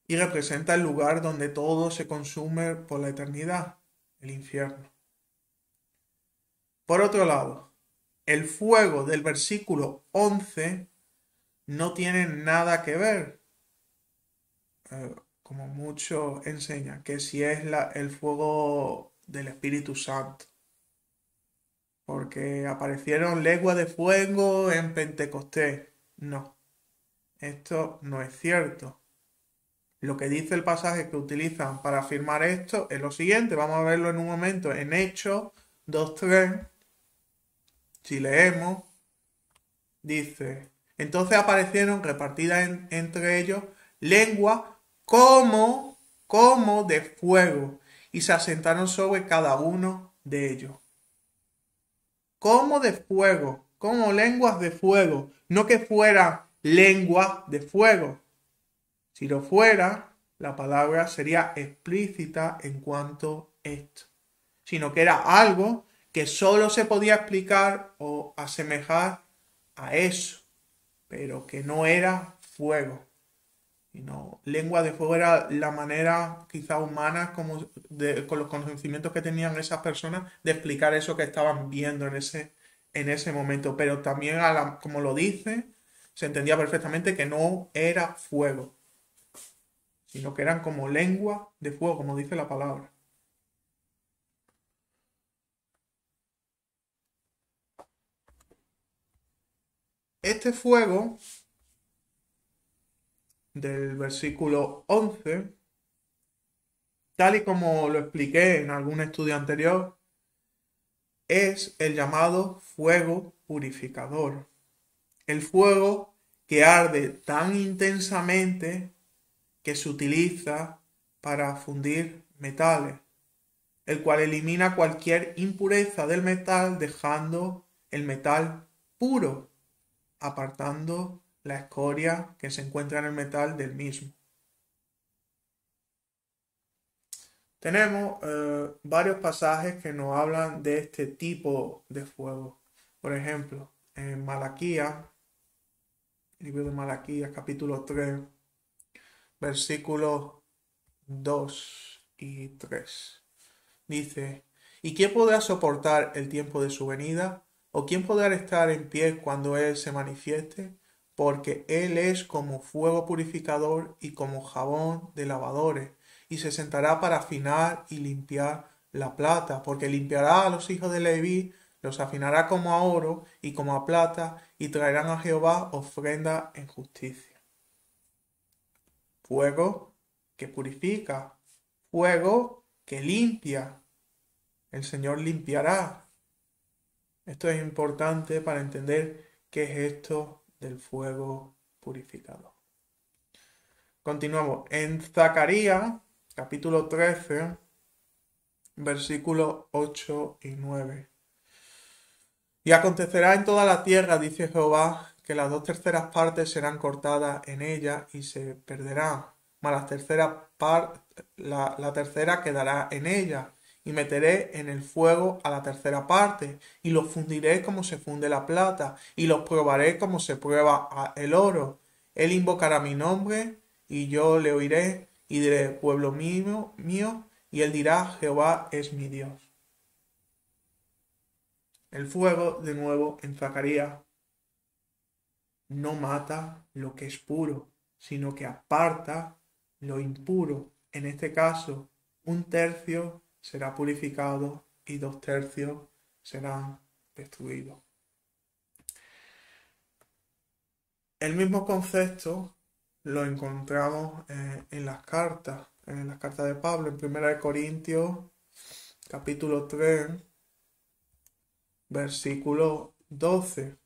Y representa el lugar donde todo se consume por la eternidad, el infierno. Por otro lado, el fuego del versículo 11 no tiene nada que ver, como muchos enseñan, que si es el fuego del Espíritu Santo. Porque aparecieron lenguas de fuego en Pentecostés. No, esto no es cierto. Lo que dice el pasaje que utilizan para afirmar esto es lo siguiente, vamos a verlo en un momento en Hechos 2:3. Si leemos, dice, entonces aparecieron repartidas entre ellos lenguas como de fuego y se asentaron sobre cada uno de ellos. Como de fuego, como lenguas de fuego, no que fueran lenguas de fuego. Si lo fuera, la palabra sería explícita en cuanto a esto, sino que era algo que solo se podía explicar o asemejar a eso, pero que no era fuego. Sino, lengua de fuego era la manera quizá humana, como con los conocimientos que tenían esas personas, de explicar eso que estaban viendo en ese momento. Pero también, como lo dice, se entendía perfectamente que no era fuego, sino que eran como lengua de fuego, como dice la palabra. Este fuego del versículo 11, tal y como lo expliqué en algún estudio anterior, es el llamado fuego purificador. El fuego que arde tan intensamente que se utiliza para fundir metales, el cual elimina cualquier impureza del metal dejando el metal puro, apartando la escoria que se encuentra en el metal del mismo. Tenemos varios pasajes que nos hablan de este tipo de fuego. Por ejemplo, en Malaquías, libro de Malaquías, capítulo 3, versículos 2 y 3. Dice, ¿y quién podrá soportar el tiempo de su venida? ¿O quién podrá estar en pie cuando Él se manifieste? Porque Él es como fuego purificador y como jabón de lavadores, y se sentará para afinar y limpiar la plata, porque limpiará a los hijos de Leví, los afinará como a oro y como a plata, y traerán a Jehová ofrenda en justicia. Fuego que purifica, fuego que limpia. El Señor limpiará. Esto es importante para entender qué es esto del fuego purificador. Continuamos. En Zacarías, capítulo 13, versículos 8 y 9. Y acontecerá en toda la tierra, dice Jehová, que las 2/3 partes serán cortadas en ella y se perderán, mas la tercera quedará en ella, y meteré en el fuego a la tercera parte, y los fundiré como se funde la plata, y los probaré como se prueba el oro. Él invocará mi nombre, y yo le oiré, y diré, pueblo mío, y él dirá, Jehová es mi Dios. El fuego, de nuevo, en Zacarías, no mata lo que es puro, sino que aparta lo impuro. En este caso, 1/3 será purificado y 2/3 serán destruidos. El mismo concepto lo encontramos en las cartas de Pablo, en 1 Corintios, capítulo 3, versículo 12.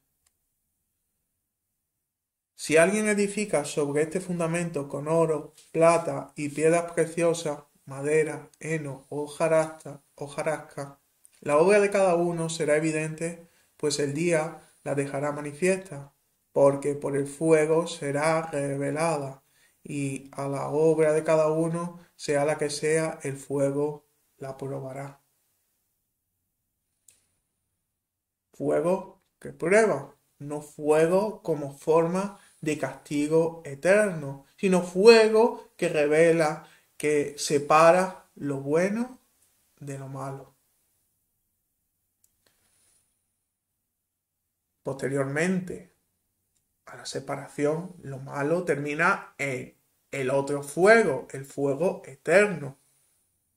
Si alguien edifica sobre este fundamento con oro, plata y piedras preciosas, madera, heno o hojarasca, la obra de cada uno será evidente, pues el día la dejará manifiesta, porque por el fuego será revelada, y a la obra de cada uno, sea la que sea, el fuego la probará. Fuego que prueba, no fuego como forma de castigo eterno, sino fuego que revela, que separa lo bueno de lo malo. Posteriormente a la separación, lo malo termina en el otro fuego, el fuego eterno.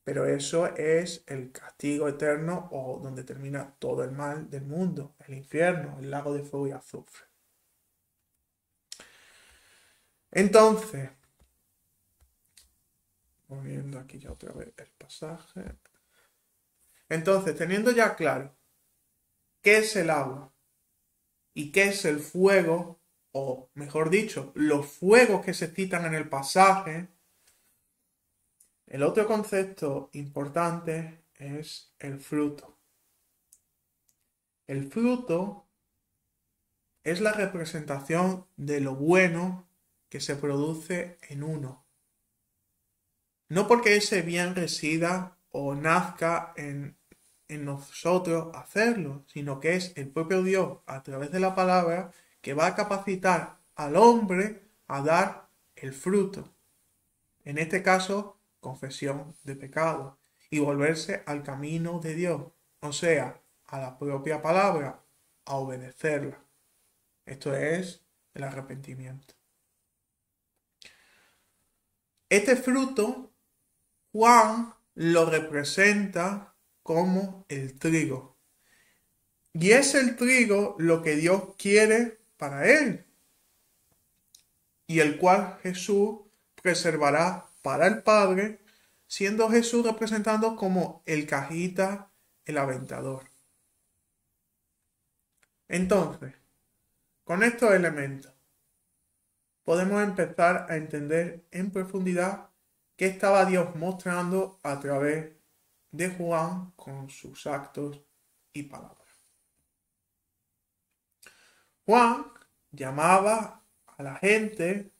Pero eso es el castigo eterno o donde termina todo el mal del mundo, el infierno, el lago de fuego y azufre. Entonces, volviendo aquí ya otra vez el pasaje. Entonces, teniendo ya claro qué es el agua y qué es el fuego, o mejor dicho, los fuegos que se citan en el pasaje, el otro concepto importante es el fruto. El fruto es la representación de lo bueno que se produce en uno. No porque ese bien resida o nazca en nosotros hacerlo, sino que es el propio Dios a través de la palabra que va a capacitar al hombre a dar el fruto. En este caso, confesión de pecado y volverse al camino de Dios, o sea, a la propia palabra, a obedecerla. Esto es el arrepentimiento. Este fruto, Juan lo representa como el trigo. Y es el trigo lo que Dios quiere para él, y el cual Jesús preservará para el Padre, siendo Jesús representando como el cajita, el aventador. Entonces, con estos elementos, podemos empezar a entender en profundidad qué estaba Dios mostrando a través de Juan con sus actos y palabras. Juan llamaba a la gente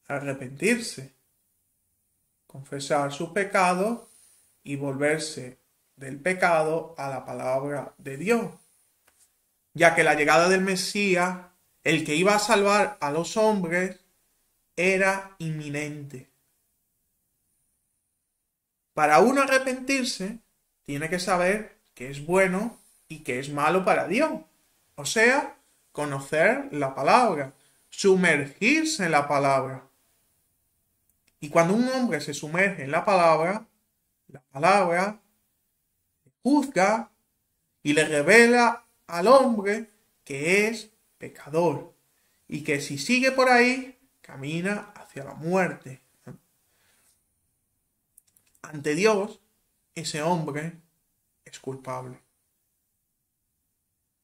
a arrepentirse, confesar sus pecados y volverse del pecado a la palabra de Dios, ya que la llegada del Mesías, el que iba a salvar a los hombres, era inminente. Para uno arrepentirse, tiene que saber que es bueno y que es malo para Dios. O sea, conocer la palabra, sumergirse en la palabra. Y cuando un hombre se sumerge en la palabra juzga y le revela al hombre que es pecador y que si sigue por ahí, camina hacia la muerte. Ante Dios, ese hombre es culpable.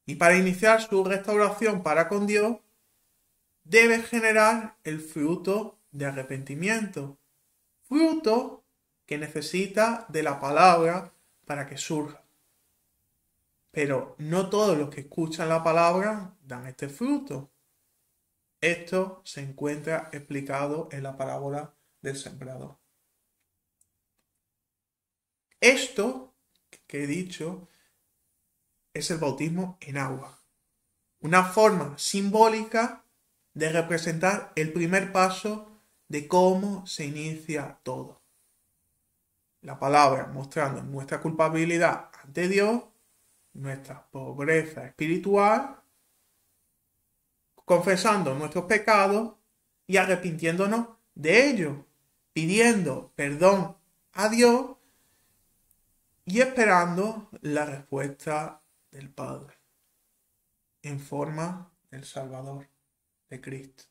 Y para iniciar su restauración para con Dios, debe generar el fruto de arrepentimiento. Fruto que necesita de la palabra para que surja. Pero no todos los que escuchan la palabra dan este fruto. Esto se encuentra explicado en la parábola del sembrador. Esto que he dicho es el bautismo en agua. Una forma simbólica de representar el primer paso de cómo se inicia todo. La palabra mostrando nuestra culpabilidad ante Dios, nuestra pobreza espiritual, confesando nuestros pecados y arrepintiéndonos de ellos, pidiendo perdón a Dios y esperando la respuesta del Padre en forma del Salvador, de Cristo.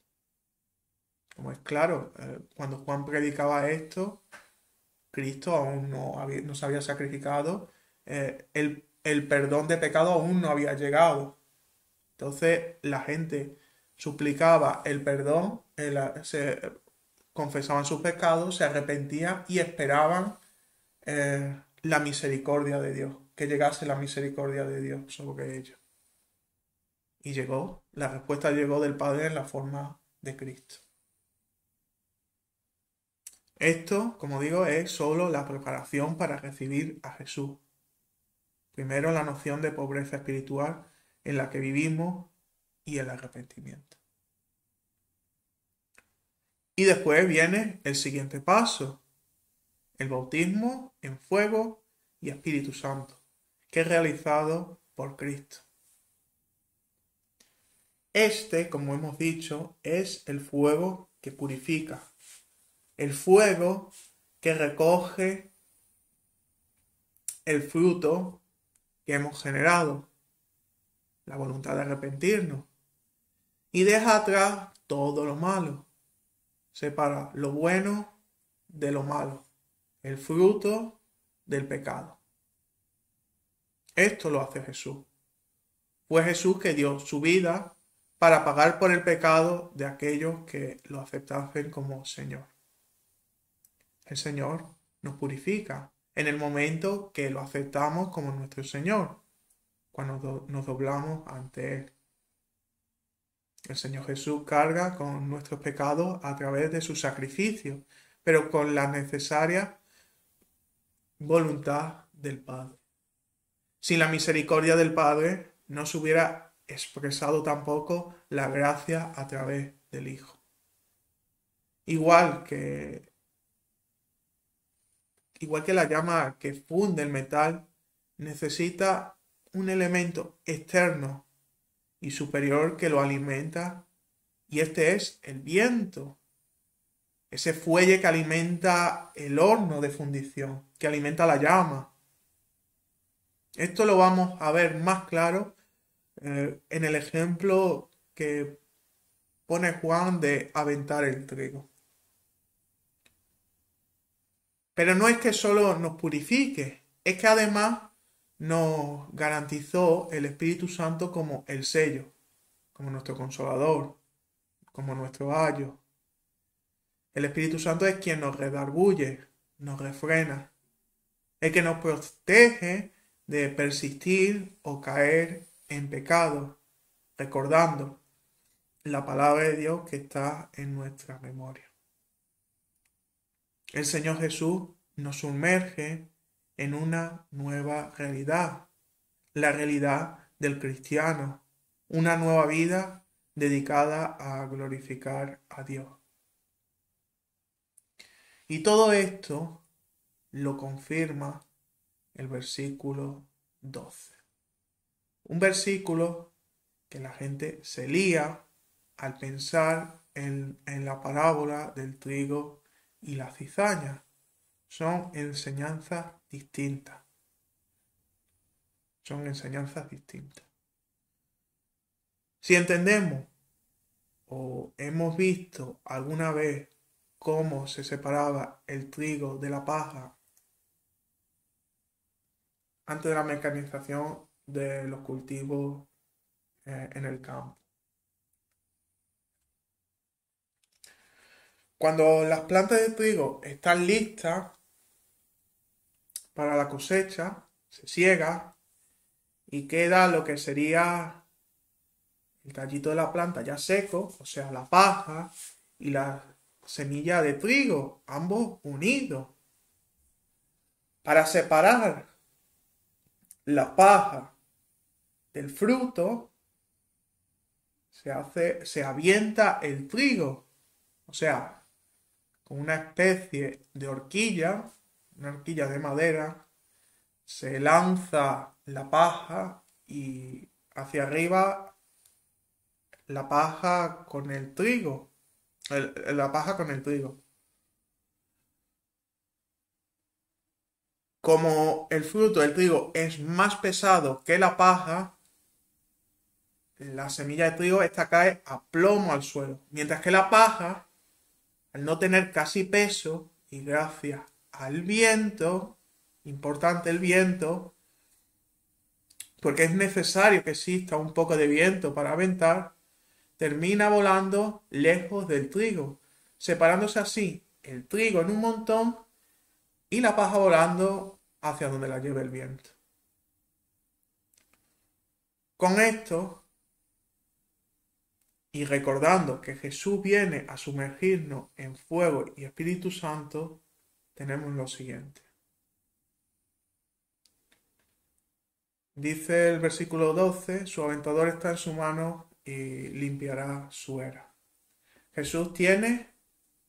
Como es claro, cuando Juan predicaba esto, Cristo aún no se había sacrificado, el perdón de pecado aún no había llegado. Entonces la gente suplicaba el perdón, se confesaban sus pecados, se arrepentían y esperaban la misericordia de Dios, que llegase la misericordia de Dios sobre ellos. Y llegó, la respuesta llegó del Padre en la forma de Cristo. Esto, como digo, es solo la preparación para recibir a Jesús. Primero la noción de pobreza espiritual en la que vivimos y el arrepentimiento. Y después viene el siguiente paso, el bautismo en fuego y Espíritu Santo, que es realizado por Cristo. Este, como hemos dicho, es el fuego que purifica, el fuego que recoge el fruto que hemos generado, la voluntad de arrepentirnos, y deja atrás todo lo malo. Separa lo bueno de lo malo, el fruto del pecado. Esto lo hace Jesús. Fue Jesús que dio su vida para pagar por el pecado de aquellos que lo aceptasen como Señor. El Señor nos purifica en el momento que lo aceptamos como nuestro Señor, cuando nos doblamos ante Él. El Señor Jesús carga con nuestros pecados a través de su sacrificio, pero con la necesaria voluntad del Padre. Sin la misericordia del Padre no se hubiera expresado tampoco la gracia a través del Hijo. Igual que la llama que funde el metal, necesita un elemento externo y superior que lo alimenta, y este es el viento, ese fuelle que alimenta el horno de fundición, que alimenta la llama. Esto lo vamos a ver más claro en el ejemplo que pone Juan de aventar el trigo. Pero no es que solo nos purifique, es que además nos garantizó el Espíritu Santo como el sello, como nuestro consolador, como nuestro ayo. El Espíritu Santo es quien nos redarguye, nos refrena, el que nos protege de persistir o caer en pecado, recordando la palabra de Dios que está en nuestra memoria. El Señor Jesús nos sumerge en una nueva realidad, la realidad del cristiano, una nueva vida dedicada a glorificar a Dios. Y todo esto lo confirma el versículo 12. Un versículo que la gente se lía al pensar en la parábola del trigo y la cizaña. Son enseñanzas distintas. Son enseñanzas distintas. Si entendemos o hemos visto alguna vez cómo se separaba el trigo de la paja antes de la mecanización de los cultivos en el campo. Cuando las plantas de trigo están listas para la cosecha, se siega y queda lo que sería el tallito de la planta ya seco, o sea, la paja y la semilla de trigo, ambos unidos. Para separar la paja del fruto, se avienta el trigo, o sea, con una especie de horquilla, una horquilla de madera, se lanza la paja y hacia arriba la paja con el trigo, la paja con el trigo. Como el fruto del trigo es más pesado que la paja, la semilla de trigo esta cae a plomo al suelo, mientras que la paja, al no tener casi peso y gracias al viento, importante el viento, porque es necesario que exista un poco de viento para aventar, termina volando lejos del trigo, separándose así el trigo en un montón y la paja volando hacia donde la lleve el viento. Con esto, y recordando que Jesús viene a sumergirnos en fuego y Espíritu Santo, tenemos lo siguiente. Dice el versículo 12, su aventador está en su mano y limpiará su era. Jesús tiene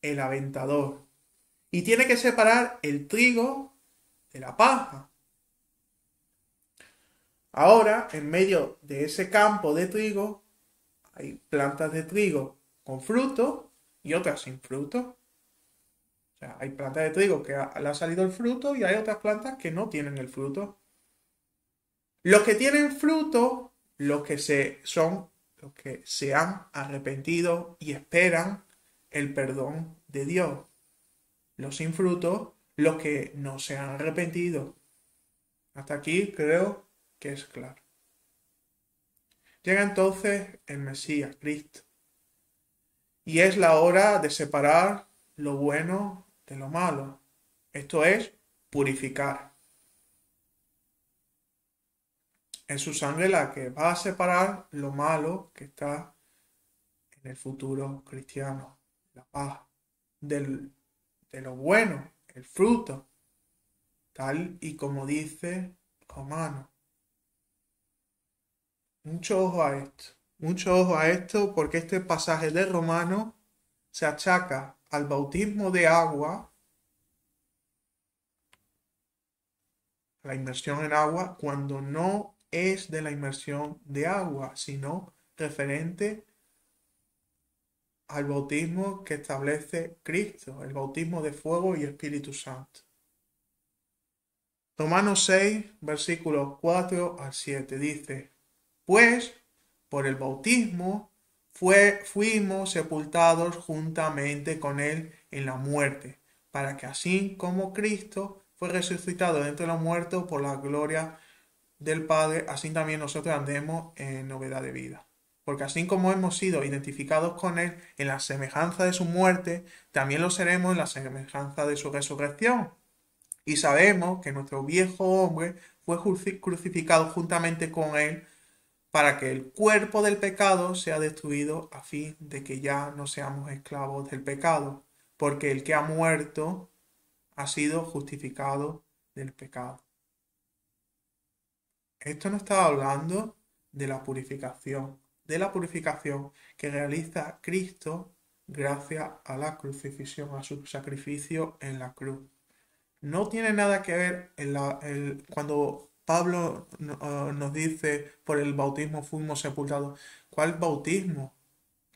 el aventador y tiene que separar el trigo de la paja. Ahora, en medio de ese campo de trigo, hay plantas de trigo con fruto y otras sin fruto. O sea, hay plantas de trigo que le ha salido el fruto y hay otras plantas que no tienen el fruto. Los que tienen fruto, los que se han arrepentido y esperan el perdón de Dios. Los sin fruto, los que no se han arrepentido. Hasta aquí creo que es claro. Llega entonces el Mesías, Cristo. Y es la hora de separar lo bueno de lo malo. Esto es purificar. Es su sangre la que va a separar lo malo que está en el futuro cristiano. La paz de lo bueno, el fruto. Tal y como dice Romano. Mucho ojo a esto. Mucho ojo a esto porque este pasaje de Romano se achaca al bautismo de agua, a la inmersión en agua, cuando no es de la inmersión de agua, sino referente al bautismo que establece Cristo, el bautismo de fuego y Espíritu Santo. Romanos 6, versículos 4 al 7 dice: Pues por el bautismo fuimos sepultados juntamente con él en la muerte, para que así como Cristo fue resucitado de entre los muertos por la gloria del Padre, así también nosotros andemos en novedad de vida. Porque así como hemos sido identificados con él en la semejanza de su muerte, también lo seremos en la semejanza de su resurrección. Y sabemos que nuestro viejo hombre fue crucificado juntamente con él para que el cuerpo del pecado sea destruido a fin de que ya no seamos esclavos del pecado, porque el que ha muerto ha sido justificado del pecado. Esto no está hablando de la purificación que realiza Cristo gracias a la crucifixión, a su sacrificio en la cruz. No tiene nada que ver cuando Pablo nos dice por el bautismo fuimos sepultados. ¿Cuál bautismo?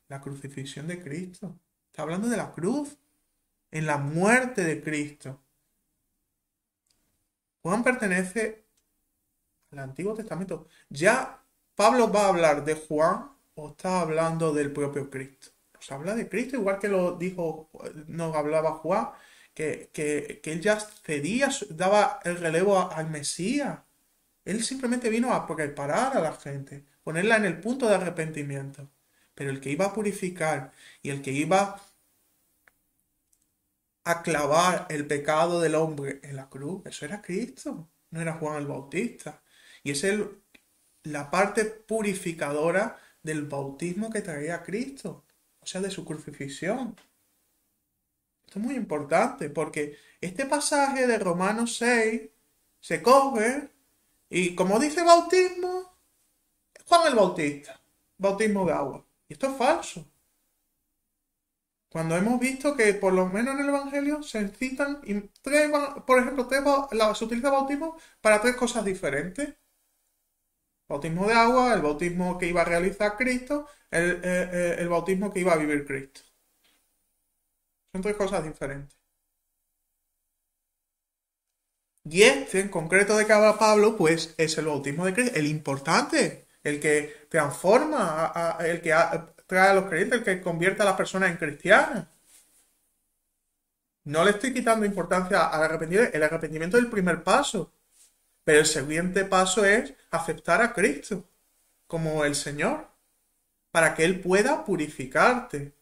La crucifixión de Cristo. Está hablando de la cruz, en la muerte de Cristo. Juan pertenece al Antiguo Testamento. Ya Pablo va a hablar de Juan o está hablando del propio Cristo. Nos habla de Cristo, igual que nos hablaba Juan, que él ya cedía, daba el relevo al Mesías. Él simplemente vino a preparar a la gente, ponerla en el punto de arrepentimiento. Pero el que iba a purificar y el que iba a clavar el pecado del hombre en la cruz, eso era Cristo, no era Juan el Bautista. Y es la parte purificadora del bautismo que traía Cristo, o sea, de su crucifixión. Esto es muy importante porque este pasaje de Romanos 6 se coge y como dice bautismo, Juan el Bautista, bautismo de agua. Y esto es falso. Cuando hemos visto que por lo menos en el Evangelio se citan por ejemplo, se utiliza bautismo para tres cosas diferentes. Bautismo de agua, el bautismo que iba a realizar Cristo, el bautismo que iba a vivir Cristo. Son tres cosas diferentes. Y este en concreto de que habla Pablo, pues es el bautismo de Cristo, el importante, el que transforma, el que trae a los creyentes, el que convierte a las personas en cristianas. No le estoy quitando importancia al arrepentimiento. El arrepentimiento es el primer paso. Pero el siguiente paso es aceptar a Cristo como el Señor. para que Él pueda purificarte,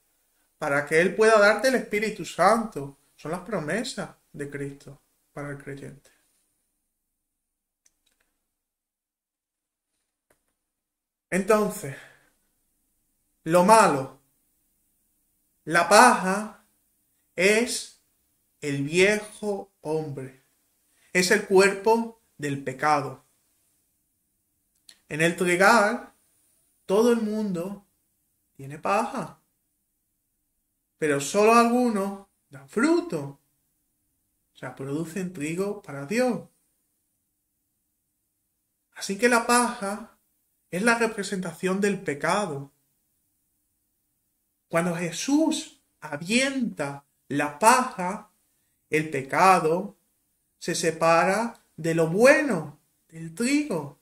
para que Él pueda darte el Espíritu Santo. Son las promesas de Cristo para el creyente. Entonces, lo malo, la paja, es el viejo hombre, es el cuerpo del pecado. En el trigal, todo el mundo tiene paja, pero solo algunos dan fruto, o sea, producen trigo para Dios. Así que la paja es la representación del pecado. Cuando Jesús avienta la paja, el pecado se separa de lo bueno, del trigo.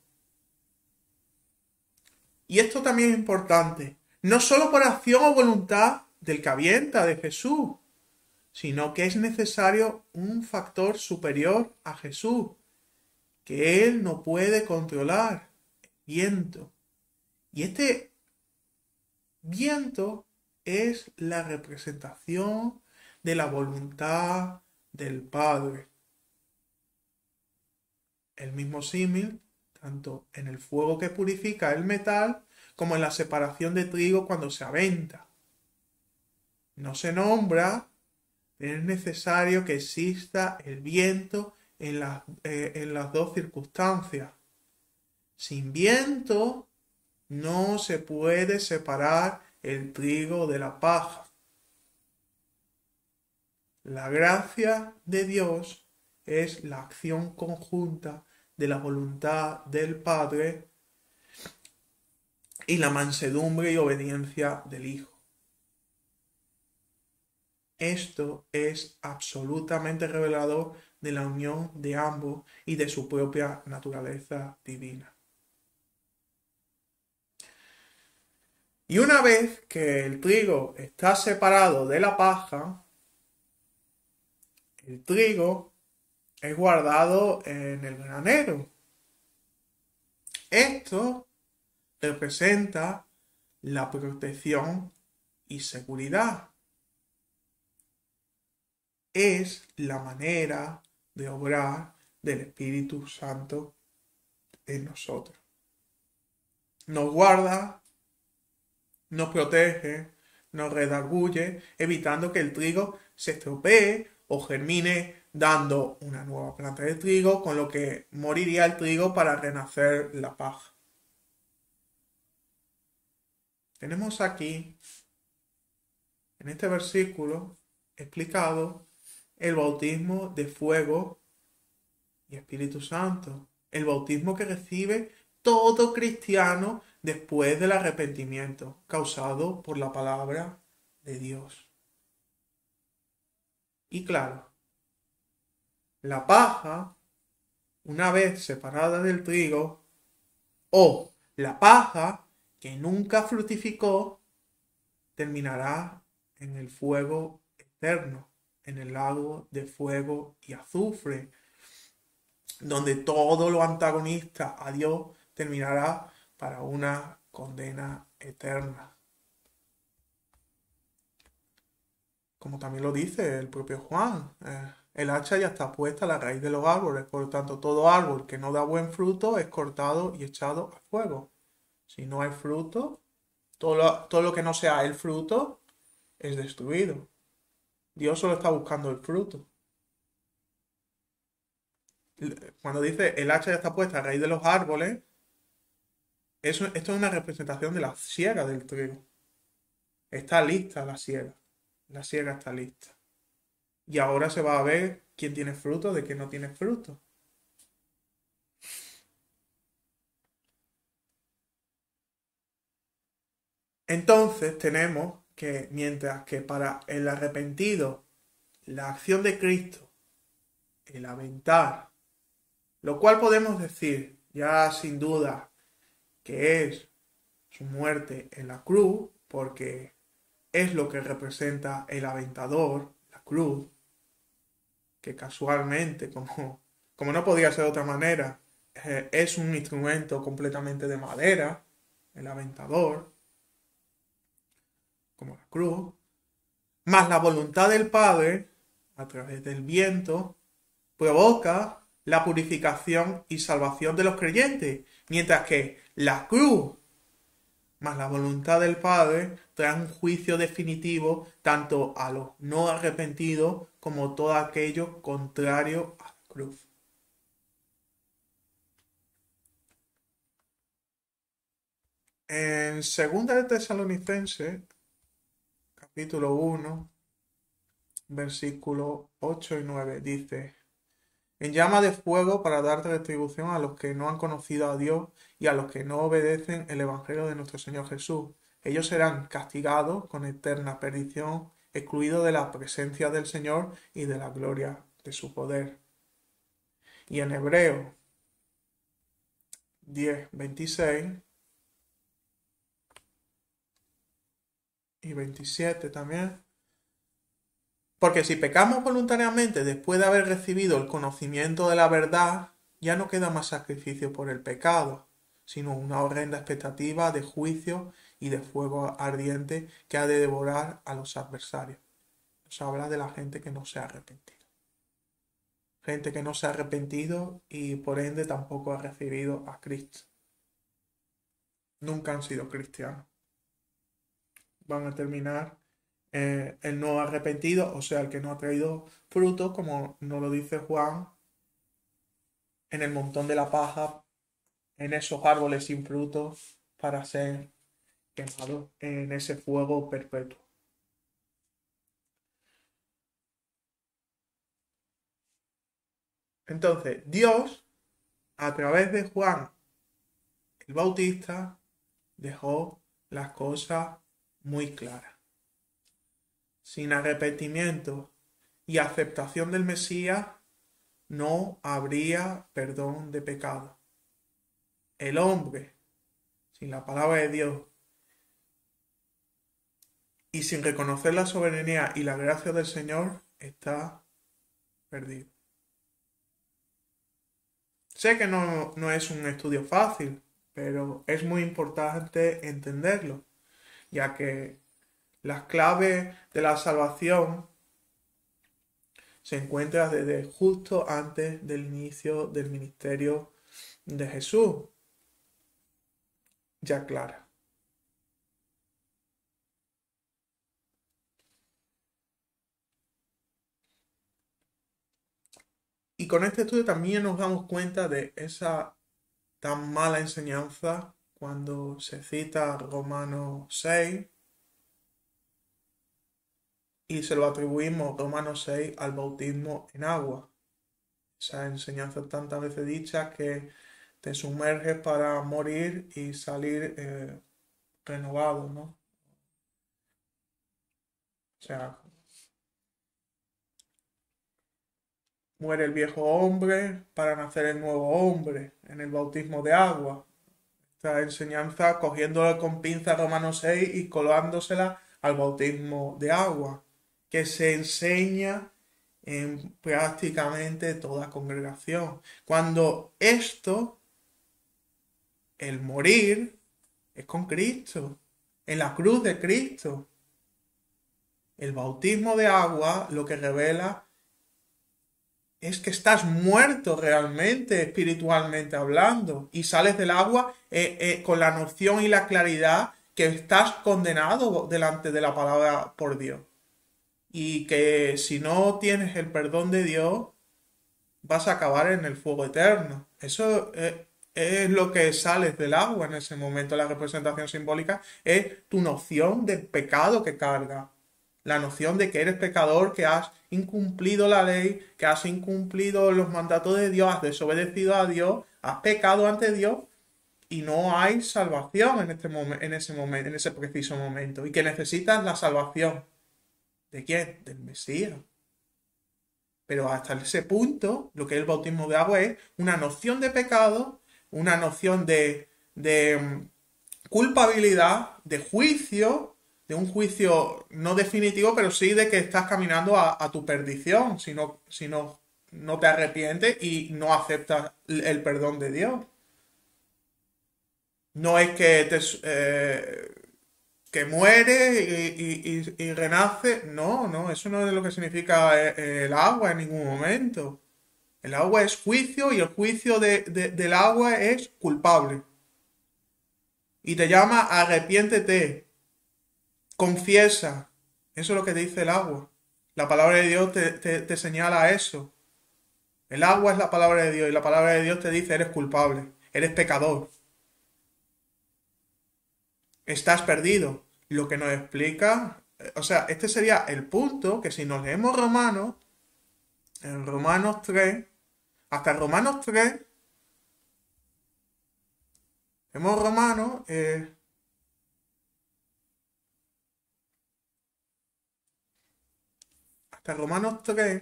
Y esto también es importante, no solo por acción o voluntad del que avienta, de Jesús, sino que es necesario un factor superior a Jesús, que Él no puede controlar, el viento. Y este viento es la representación de la voluntad del Padre. El mismo símil, tanto en el fuego que purifica el metal, como en la separación de trigo cuando se aventa. No se nombra, pero es necesario que exista el viento en las dos circunstancias. Sin viento no se puede separar el trigo de la paja. La gracia de Dios es la acción conjunta de la voluntad del Padre y la mansedumbre y obediencia del Hijo. Esto es absolutamente revelador de la unión de ambos y de su propia naturaleza divina. Y una vez que el trigo está separado de la paja, el trigo es guardado en el granero. Esto representa la protección y seguridad. Es la manera de obrar del Espíritu Santo en nosotros. Nos guarda, nos protege, nos redarguye, evitando que el trigo se estropee o germine dando una nueva planta de trigo, con lo que moriría el trigo para renacer la paja. Tenemos aquí, en este versículo, explicado el bautismo de fuego y Espíritu Santo, el bautismo que recibe todo cristiano después del arrepentimiento causado por la palabra de Dios. Y claro, la paja, una vez separada del trigo, o la paja que nunca fructificó, terminará en el fuego eterno, en el lago de fuego y azufre, donde todo lo antagonista a Dios terminará para una condena eterna. Como también lo dice el propio Juan, el hacha ya está puesta a la raíz de los árboles, por lo tanto todo árbol que no da buen fruto es cortado y echado al fuego. Si no hay fruto, todo lo que no sea el fruto es destruido. Dios solo está buscando el fruto. Cuando dice el hacha ya está puesta a raíz de los árboles, esto es una representación de la siega del trigo. Está lista la siega. La siega está lista. Y ahora se va a ver quién tiene fruto de quién no tiene fruto. Entonces tenemos que, mientras que para el arrepentido, la acción de Cristo, el aventar, lo cual podemos decir ya sin duda que es su muerte en la cruz, porque es lo que representa el aventador, la cruz, que casualmente, como no podía ser de otra manera, es un instrumento completamente de madera, el aventador. como la cruz, más la voluntad del Padre, a través del viento, provoca la purificación y salvación de los creyentes, mientras que la cruz más la voluntad del Padre trae un juicio definitivo tanto a los no arrepentidos como todo aquello contrario a la cruz. En 2 de Tesalonicenses, capítulo 1, versículos 8 y 9, dice: en llama de fuego para dar retribución a los que no han conocido a Dios y a los que no obedecen el Evangelio de nuestro Señor Jesús. Ellos serán castigados con eterna perdición, excluidos de la presencia del Señor y de la gloria de su poder. Y en Hebreos 10, 26 y 27 también. Porque si pecamos voluntariamente después de haber recibido el conocimiento de la verdad, ya no queda más sacrificio por el pecado, sino una horrenda expectativa de juicio y de fuego ardiente que ha de devorar a los adversarios. Nos habla de la gente que no se ha arrepentido. Gente que no se ha arrepentido y por ende tampoco ha recibido a Cristo. Nunca han sido cristianos. Van a terminar el no arrepentido, o sea, el que no ha traído fruto, como nos lo dice Juan, en el montón de la paja, en esos árboles sin fruto, para ser quemado en ese fuego perpetuo. Entonces, Dios, a través de Juan el Bautista, dejó las cosas muy claras. Sin arrepentimiento y aceptación del Mesías, no habría perdón de pecado. El hombre, sin la palabra de Dios y sin reconocer la soberanía y la gracia del Señor, está perdido. Sé que no es un estudio fácil, pero es muy importante entenderlo, ya que las claves de la salvación se encuentran desde justo antes del inicio del ministerio de Jesús, ya clara. Y con este estudio también nos damos cuenta de esa tan mala enseñanza cuando se cita Romanos 6 y se lo atribuimos Romanos 6 al bautismo en agua. Esa enseñanza tantas veces dicha que te sumerges para morir y salir renovado, ¿no? O sea, muere el viejo hombre para nacer el nuevo hombre en el bautismo de agua. Esta enseñanza cogiéndola con pinza Romanos 6 y colándosela al bautismo de agua, que se enseña en prácticamente toda congregación. Cuando esto, el morir, es con Cristo, en la cruz de Cristo. El bautismo de agua lo que revela es que estás muerto realmente, espiritualmente hablando, y sales del agua con la noción y la claridad que estás condenado delante de la palabra por Dios. Y que si no tienes el perdón de Dios, vas a acabar en el fuego eterno. Eso es lo que sales del agua en ese momento. La representación simbólica es tu noción de pecado que carga. La noción de que eres pecador, que has incumplido la ley, que has incumplido los mandatos de Dios, has desobedecido a Dios, has pecado ante Dios y no hay salvación en ese preciso momento. Y que necesitas la salvación. ¿De quién? Del Mesías. Pero hasta ese punto, lo que es el bautismo de agua es una noción de pecado, una noción de culpabilidad, de juicio, de un juicio no definitivo, pero sí de que estás caminando a tu perdición si no te arrepientes y no aceptas el perdón de Dios. No es que que muere y renace. No, no, eso no es lo que significa el agua en ningún momento. El agua es juicio y el juicio del agua es culpable. Y te llama arrepiéntete, confiesa. Eso es lo que te dice el agua. La palabra de Dios te señala a eso. El agua es la palabra de Dios y la palabra de Dios te dice eres culpable, eres pecador, estás perdido. Lo que nos explica, o sea, este sería el punto que si nos leemos Romanos, en Romanos 3, hasta Romanos 3, leemos Romanos, hasta Romanos 3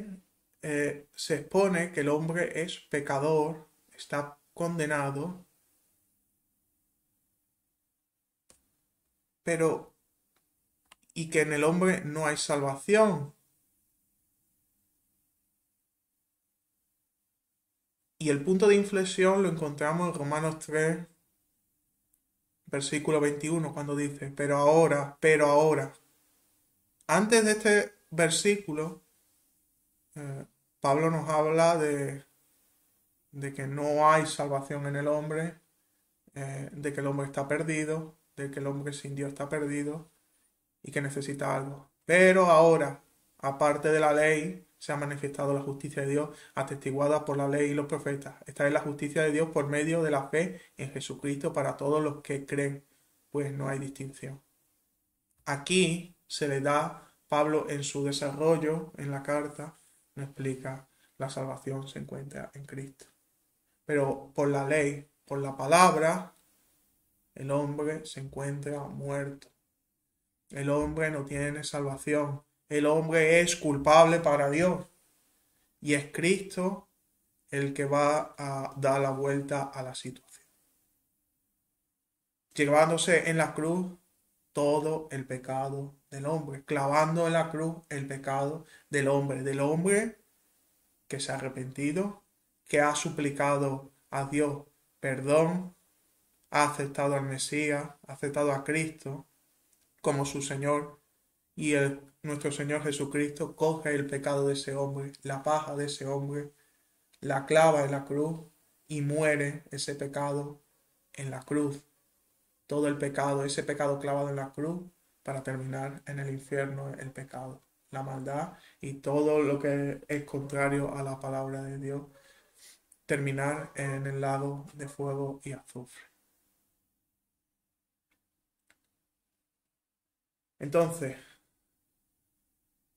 se expone que el hombre es pecador, está condenado, pero y que en el hombre no hay salvación. Y el punto de inflexión lo encontramos en Romanos 3, versículo 21, cuando dice, pero ahora. Antes de este versículo, eh, Pablo nos habla de que no hay salvación en el hombre, de que el hombre está perdido, de que el hombre sin Dios está perdido y que necesita algo. Pero ahora, aparte de la ley, se ha manifestado la justicia de Dios, atestiguada por la ley y los profetas. Esta es la justicia de Dios por medio de la fe en Jesucristo para todos los que creen, pues no hay distinción. Aquí se le da, Pablo en su desarrollo en la carta, nos explica la salvación se encuentra en Cristo. Pero por la ley, por la palabra, el hombre se encuentra muerto. El hombre no tiene salvación. El hombre es culpable para Dios. Y es Cristo el que va a dar la vuelta a la situación. Llevándose en la cruz todo el pecado del hombre, clavando en la cruz el pecado del hombre que se ha arrepentido, que ha suplicado a Dios perdón, ha aceptado al Mesías, ha aceptado a Cristo como su Señor y nuestro Señor Jesucristo coge el pecado de ese hombre, la paja de ese hombre, la clava en la cruz y muere ese pecado en la cruz. Todo el pecado, ese pecado clavado en la cruz para terminar en el infierno, el pecado, la maldad y todo lo que es contrario a la palabra de Dios, terminar en el lago de fuego y azufre. Entonces,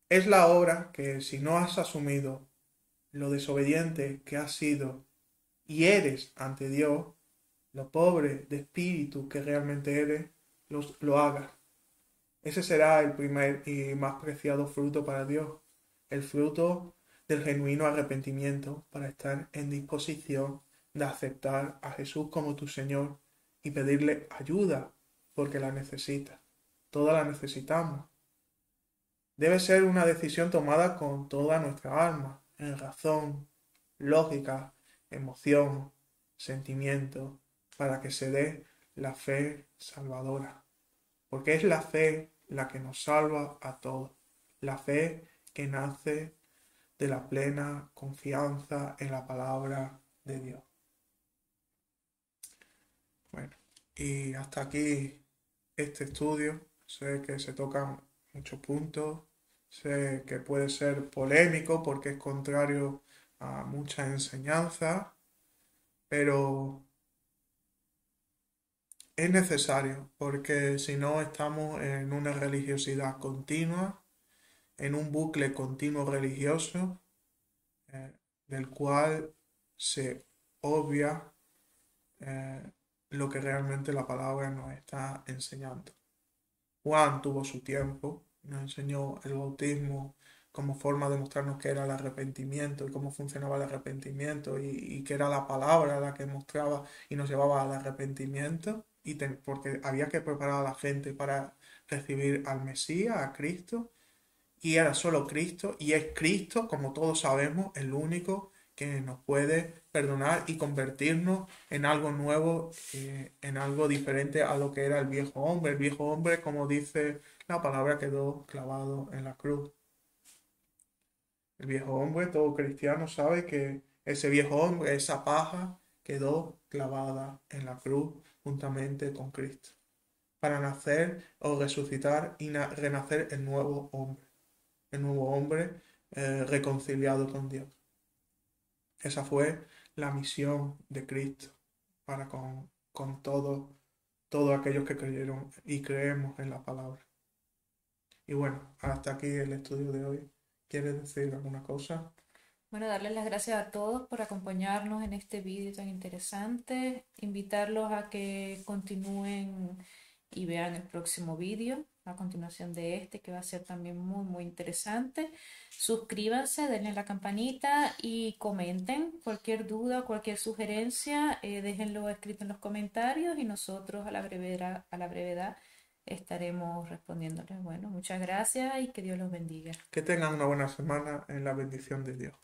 es la hora que si no has asumido lo desobediente que has sido y eres ante Dios, lo pobre de espíritu que realmente eres, lo hagas. Ese será el primer y más preciado fruto para Dios, el fruto del genuino arrepentimiento para estar en disposición de aceptar a Jesús como tu Señor y pedirle ayuda porque la necesitas. Todas la necesitamos. Debe ser una decisión tomada con toda nuestra alma, en razón, lógica, emoción, sentimiento, para que se dé la fe salvadora. Porque es la fe la que nos salva a todos. La fe que nace de la plena confianza en la palabra de Dios. Bueno, y hasta aquí este estudio. Sé que se tocan muchos puntos. Sé que puede ser polémico porque es contrario a muchas enseñanzas, pero es necesario porque si no estamos en una religiosidad continua, en un bucle continuo religioso, eh, del cual se obvia eh, lo que realmente la palabra nos está enseñando. Juan tuvo su tiempo, nos enseñó el bautismo como forma de mostrarnos qué era el arrepentimiento y cómo funcionaba el arrepentimiento y que era la palabra la que mostraba y nos llevaba al arrepentimiento porque había que preparar a la gente para recibir al Mesías, a Cristo, y era solo Cristo y es Cristo, como todos sabemos, el único que nos puede perdonar y convertirnos en algo nuevo, en algo diferente a lo que era el viejo hombre. El viejo hombre, como dice la palabra, quedó clavado en la cruz. El viejo hombre, todo cristiano sabe que ese viejo hombre, esa paja, quedó clavada en la cruz juntamente con Cristo, para nacer o resucitar y renacer el nuevo hombre reconciliado con Dios. Esa fue la misión de Cristo para con todos aquellos que creyeron y creemos en la palabra. Y bueno, hasta aquí el estudio de hoy. ¿Quieres decir alguna cosa? Bueno, darles las gracias a todos por acompañarnos en este vídeo tan interesante, invitarlos a que continúen y vean el próximo vídeo a continuación de este, que va a ser también muy, muy interesante. Suscríbanse, denle la campanita y comenten cualquier duda, cualquier sugerencia, déjenlo escrito en los comentarios y nosotros a la brevedad estaremos respondiéndoles. Bueno, muchas gracias y que Dios los bendiga. Que tengan una buena semana en la bendición de Dios.